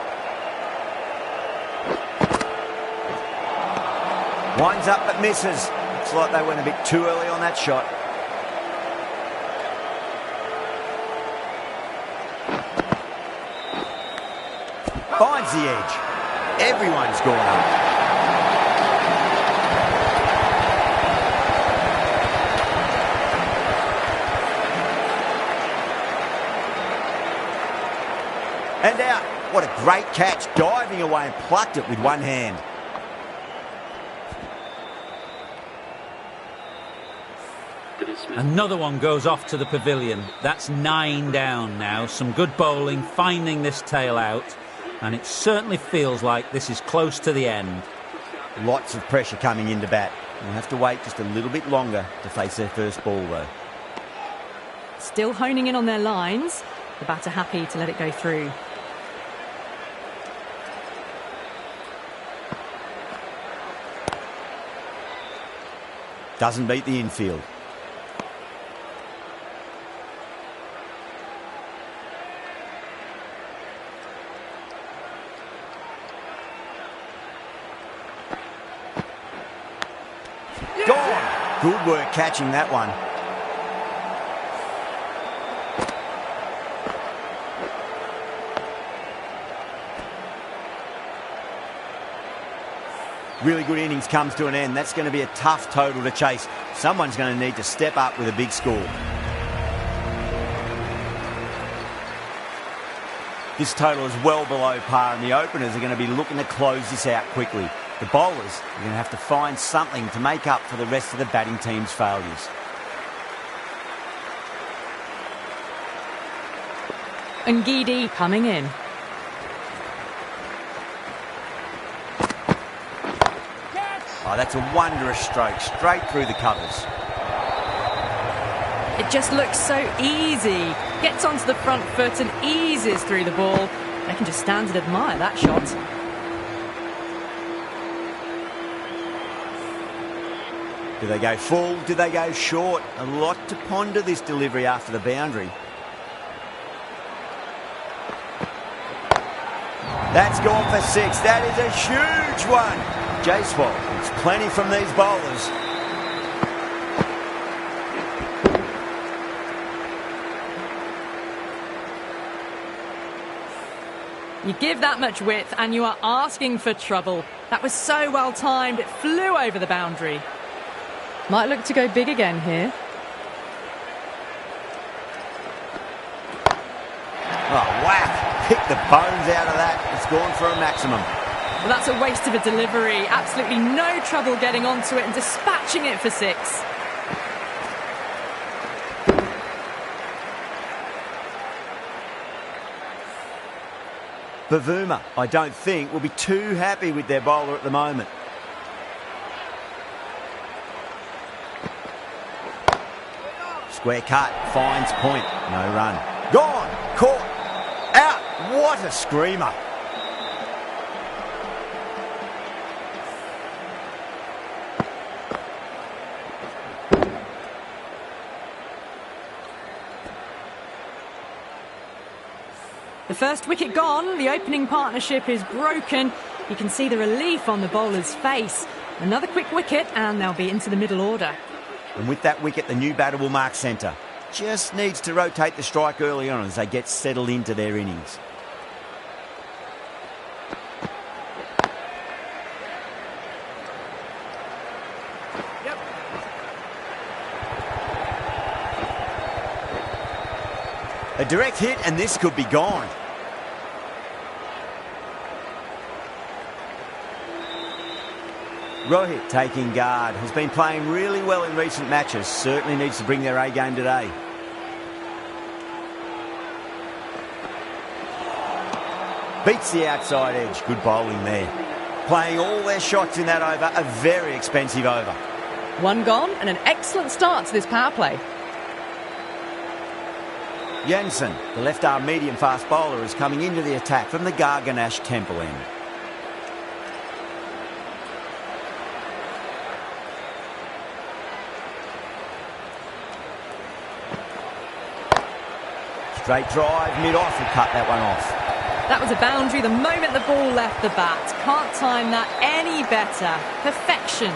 Winds up but misses. Looks like they went a bit too early on that shot. Finds the edge. Everyone's gone up. And out. What a great catch. Diving away and plucked it with one hand. Another one goes off to the pavilion. That's 9 down now. Some good bowling, finding this tail out. And it certainly feels like this is close to the end. Lots of pressure coming into bat. We'll have to wait just a little bit longer to face their first ball, though. Still honing in on their lines. The batter happy to let it go through. Doesn't beat the infield. Gone. Good work catching that one. Really good innings comes to an end. That's going to be a tough total to chase. Someone's going to need to step up with a big score. This total is well below par, and the openers are going to be looking to close this out quickly. The bowlers are going to have to find something to make up for the rest of the batting team's failures. And Gidi coming in. Oh, that's a wondrous stroke, straight through the covers. It just looks so easy. Gets onto the front foot and eases through the ball. They can just stand and admire that shot. Do they go full? Do they go short? A lot to ponder this delivery after the boundary. That's gone for 6. That is a huge one. Jaiswal, it's plenty from these bowlers. You give that much width and you are asking for trouble. That was so well timed, it flew over the boundary. Might look to go big again here. Oh, whack! Pick the bones out of that. It's gone for a maximum. Well, that's a waste of a delivery. Absolutely no trouble getting onto it and dispatching it for 6. Bavuma, I don't think, will be too happy with their bowler at the moment. Square cut, finds point, no run. Gone, caught, out, what a screamer. The first wicket gone, the opening partnership is broken. You can see the relief on the bowler's face. Another quick wicket and they'll be into the middle order. And with that wicket, the new batter will mark centre. Just needs to rotate the strike early on as they get settled into their innings. A direct hit and this could be gone. Rohit taking guard, has been playing really well in recent matches, certainly needs to bring their A game today. Beats the outside edge, good bowling there. Playing all their shots in that over, a very expensive over. One gone and an excellent start to this power play. Jansen, the left-arm medium-fast bowler, is coming into the attack from the Garganash Temple end. Straight drive, mid-off, and cut that one off. That was a boundary the moment the ball left the bat. Can't time that any better. Perfection.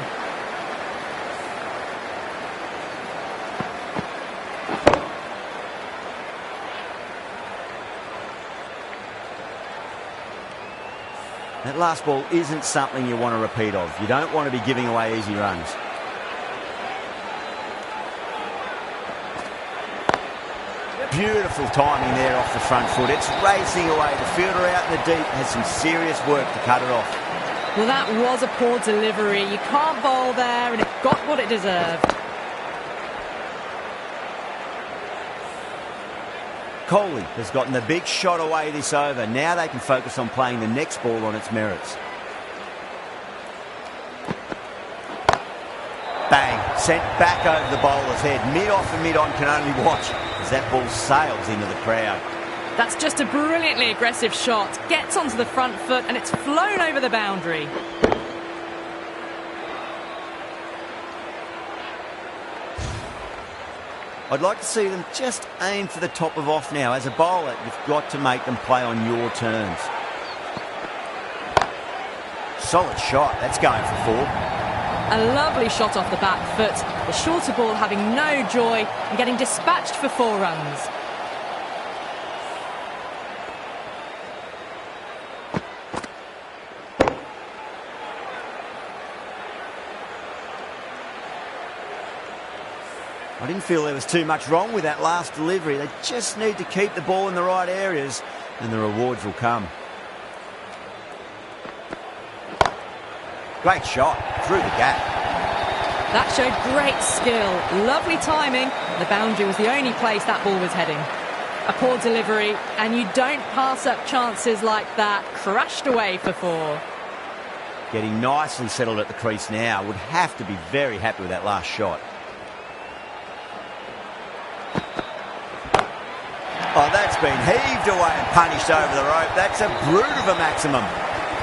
That last ball isn't something you want to repeat of. You don't want to be giving away easy runs. Beautiful timing there off the front foot. It's racing away. The fielder out in the deep has some serious work to cut it off. Well, that was a poor delivery. You can't bowl there, and it got what it deserved. Kohli has gotten the big shot away this over. Now they can focus on playing the next ball on its merits. Bang, sent back over the bowler's head. Mid-off and mid-on can only watch as that ball sails into the crowd. That's just a brilliantly aggressive shot. Gets onto the front foot and it's flown over the boundary. I'd like to see them just aim for the top of off now. As a bowler, you've got to make them play on your terms. Solid shot. That's going for 4. A lovely shot off the back foot. The shorter ball having no joy and getting dispatched for 4 runs. I didn't feel there was too much wrong with that last delivery. They just need to keep the ball in the right areas and the rewards will come. Great shot through the gap. That showed great skill, lovely timing. The boundary was the only place that ball was heading. A poor delivery, and you don't pass up chances like that. Crashed away for 4. Getting nicely settled at the crease now. Would have to be very happy with that last shot. Oh, that's been heaved away and punished over the rope. That's a brute of a maximum.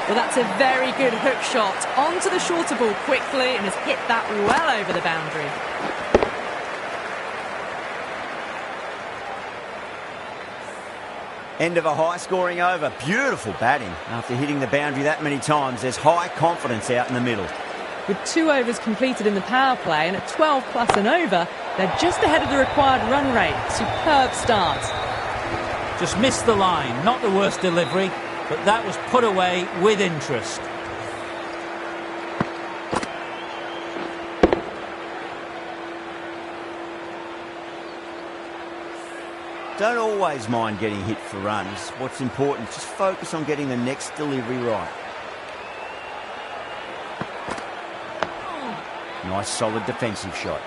Well, that's a very good hook shot. Onto the shorter ball quickly and has hit that well over the boundary. End of a high-scoring over. Beautiful batting. After hitting the boundary that many times, there's high confidence out in the middle. With 2 overs completed in the power play and at 12 plus and over, they're just ahead of the required run rate. Superb start. Just missed the line. Not the worst delivery, but that was put away with interest. Don't always mind getting hit for runs. What's important, just focus on getting the next delivery right. Nice solid defensive shot.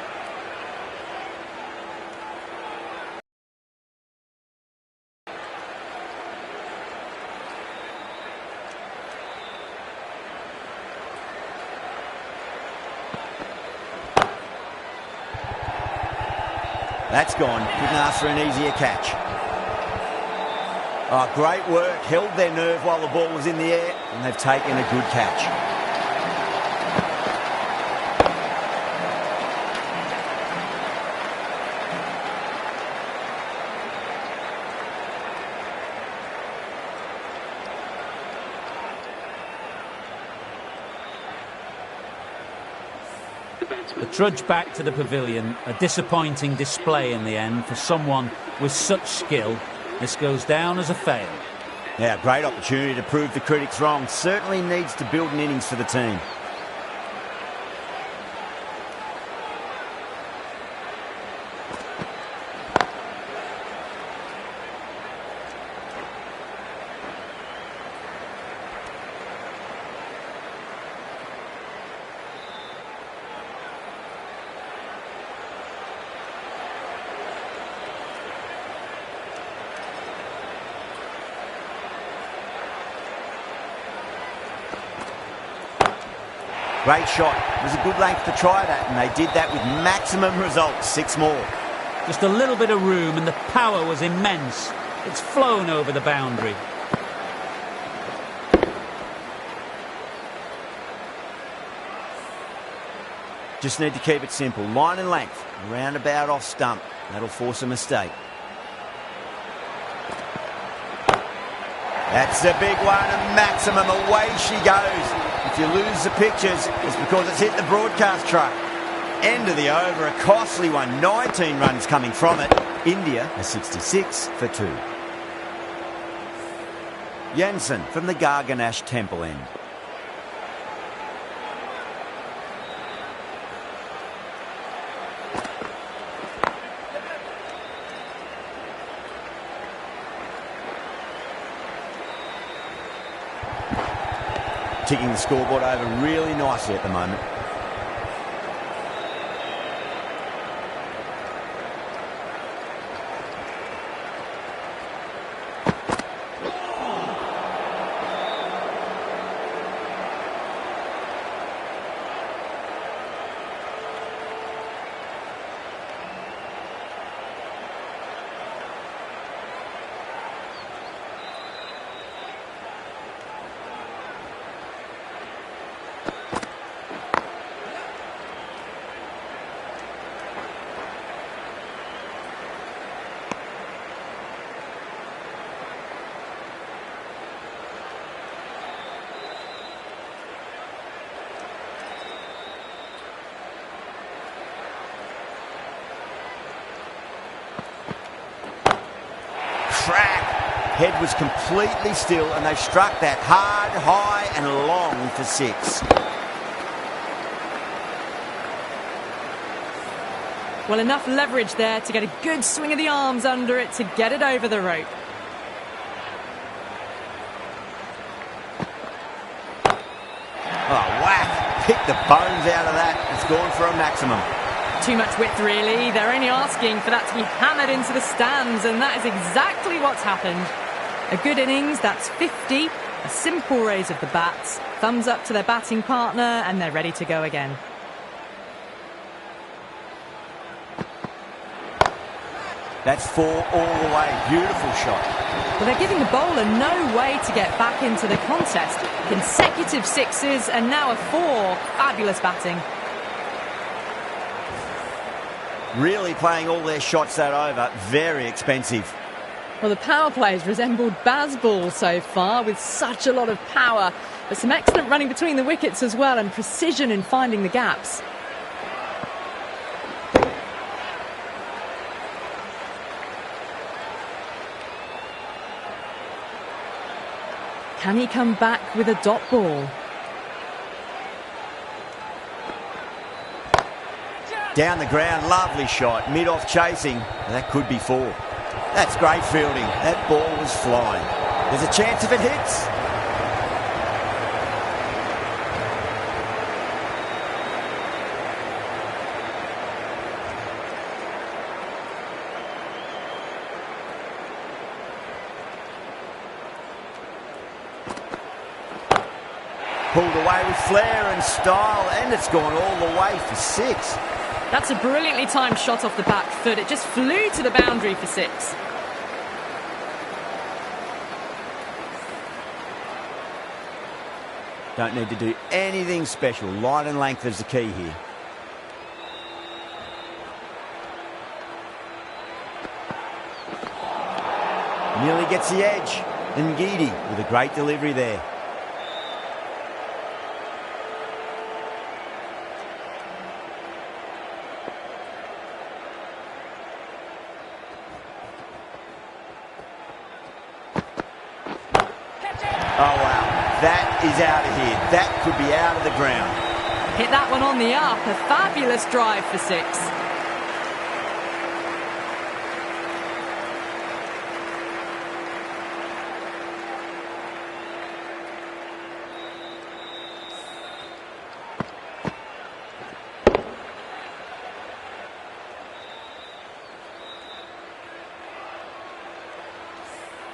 That's gone. Couldn't ask for an easier catch. Oh, great work. Held their nerve while the ball was in the air, and they've taken a good catch. The trudge back to the pavilion, a disappointing display in the end for someone with such skill. This goes down as a fail. Yeah, great opportunity to prove the critics wrong. Certainly needs to build an innings for the team. Great shot. It was a good length to try that, and they did that with maximum results. 6 more. Just a little bit of room, and the power was immense. It's flown over the boundary. Just need to keep it simple. Line and length. Roundabout off stump. That'll force a mistake. That's a big one, and maximum. Away she goes. If you lose the pictures, it's because it's hit the broadcast truck. End of the over, a costly one. 19 runs coming from it. India a 66 for 2. Jansen from the Garganash Temple end. Ticking the scoreboard over really nicely at the moment. track. Head was completely still, and they struck that hard, high and long for 6. Well, enough leverage there to get a good swing of the arms under it to get it over the rope. Oh, whack. Pick the bones out of that. It's gone for a maximum. Too much width, really. They're only asking for that to be hammered into the stands, and that is exactly what's happened. A good innings, that's 50. A simple raise of the bats. Thumbs up to their batting partner, and they're ready to go again. That's 4 all the way. Beautiful shot. Well, they're giving the bowler no way to get back into the contest. Consecutive 6s and now a 4. Fabulous batting. Really playing all their shots that over. Very expensive. Well, the power plays resembled Bazball so far with such a lot of power. But some excellent running between the wickets as well and precision in finding the gaps. Can he come back with a dot ball? Down the ground, lovely shot. Mid-off chasing. That could be 4. That's great fielding. That ball was flying. There's a chance if it hits. Pulled away with flair and style, and it's gone all the way for 6. That's a brilliantly timed shot off the back foot. It just flew to the boundary for 6. Don't need to do anything special. Line and length is the key here. Nearly gets the edge. Ngidi with a great delivery there. Oh, wow. That is out of here. That could be out of the ground. Hit that one on the up. A fabulous drive for 6.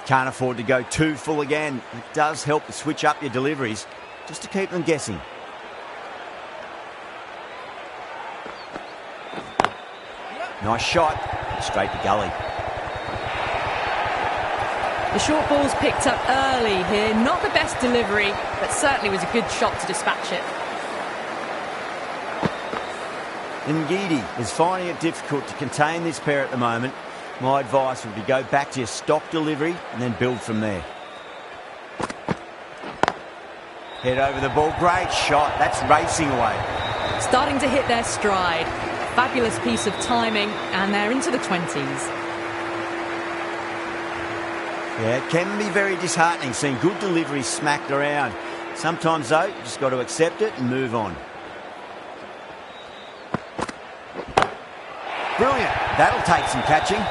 Can't afford to go too full again. It does help to switch up your deliveries, just to keep them guessing. Nice shot, straight to gully. The short ball's picked up early here. Not the best delivery, but certainly was a good shot to dispatch it. Ngidi is finding it difficult to contain this pair at the moment. My advice would be go back to your stock delivery and then build from there. Head over the ball. Great shot. That's racing away. Starting to hit their stride. Fabulous piece of timing, and they're into the 20s. Yeah, it can be very disheartening seeing good delivery smacked around. Sometimes, though, you just got to accept it and move on. Brilliant. That'll take some catching.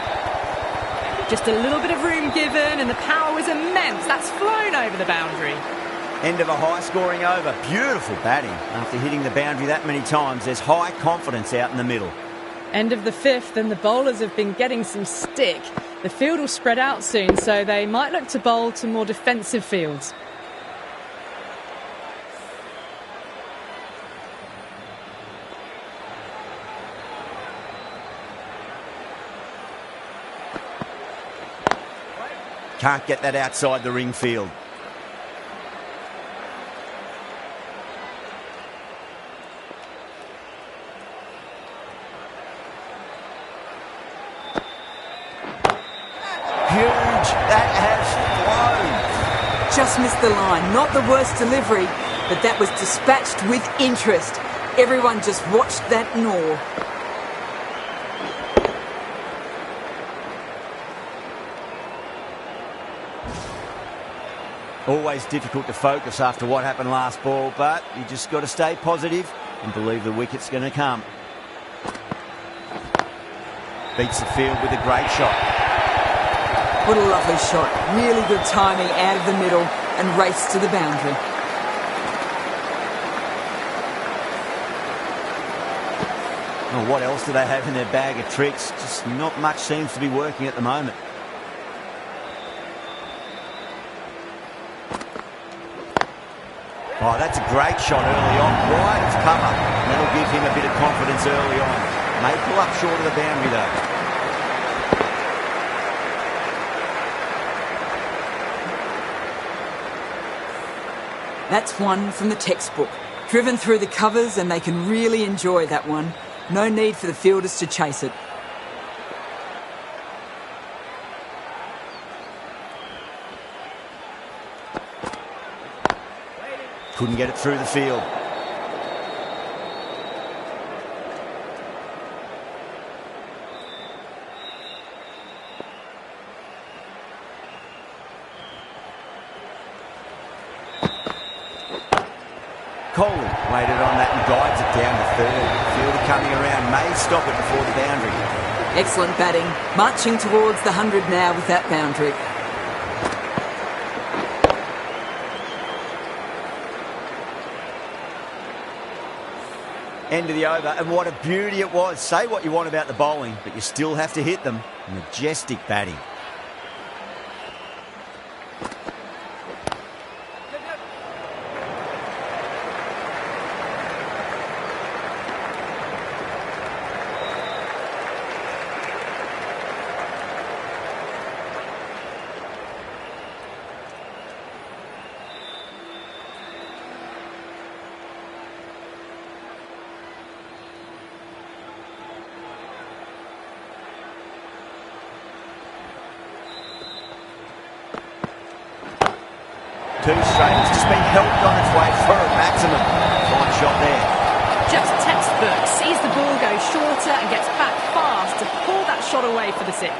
Just a little bit of room given, and the power was immense. That's flown over the boundary. End of a high-scoring over. Beautiful batting. After hitting the boundary that many times, there's high confidence out in the middle. End of the 5th, and the bowlers have been getting some stick. The field will spread out soon, so they might look to bowl to more defensive fields. Can't get that outside the ring field. Huge. That has flown. Just missed the line. Not the worst delivery, but that was dispatched with interest. Everyone just watched that gnaw. Always difficult to focus after what happened last ball, but you just got to stay positive and believe the wicket's going to come. Beats the field with a great shot. What a lovely shot. Really good timing out of the middle and race to the boundary. Well, what else do they have in their bag of tricks? Just not much seems to be working at the moment. Oh, that's a great shot early on. Wide of cover. That'll give him a bit of confidence early on. May pull up short of the boundary though. That's one from the textbook. Driven through the covers and they can really enjoy that one. No need for the fielders to chase it. Couldn't get it through the field. Kohli waited on that and guides it down to third. Fielder coming around may stop it before the boundary. Excellent batting. Marching towards the 100 now with that boundary. End of the over, and what a beauty it was. Say what you want about the bowling, but you still have to hit them. Majestic batting. Two straight. It's just been helped on its way for a maximum. Fine shot there. Just textbook. Sees the ball go shorter and gets back fast to pull that shot away for the six.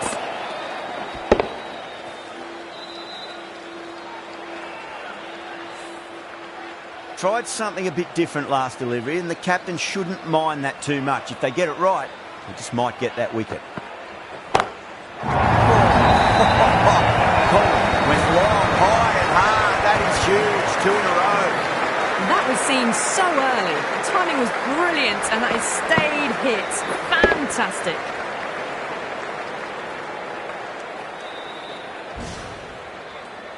Tried something a bit different last delivery, and the captain shouldn't mind that too much. If they get it right, they just might get that wicket. Kohli went long, high and hard. That is huge. Two in a row. That was seen so early. The timing was brilliant and that is stayed hit. Fantastic.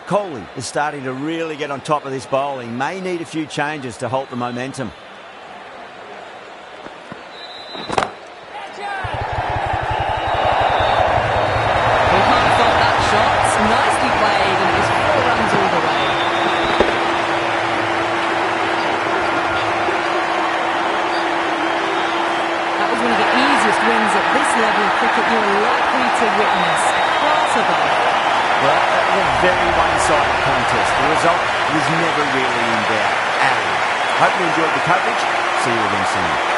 Kohli is starting to really get on top of this bowling. May need a few changes to halt the momentum. We can't fault that shot. Nicely played and it was 4 runs all the way. That was one of the easiest wins at this level of cricket you are likely to witness. Class above. Well, that was a very one-sided contest. The result was never really in doubt at all. Hope you enjoyed the coverage. See you again soon.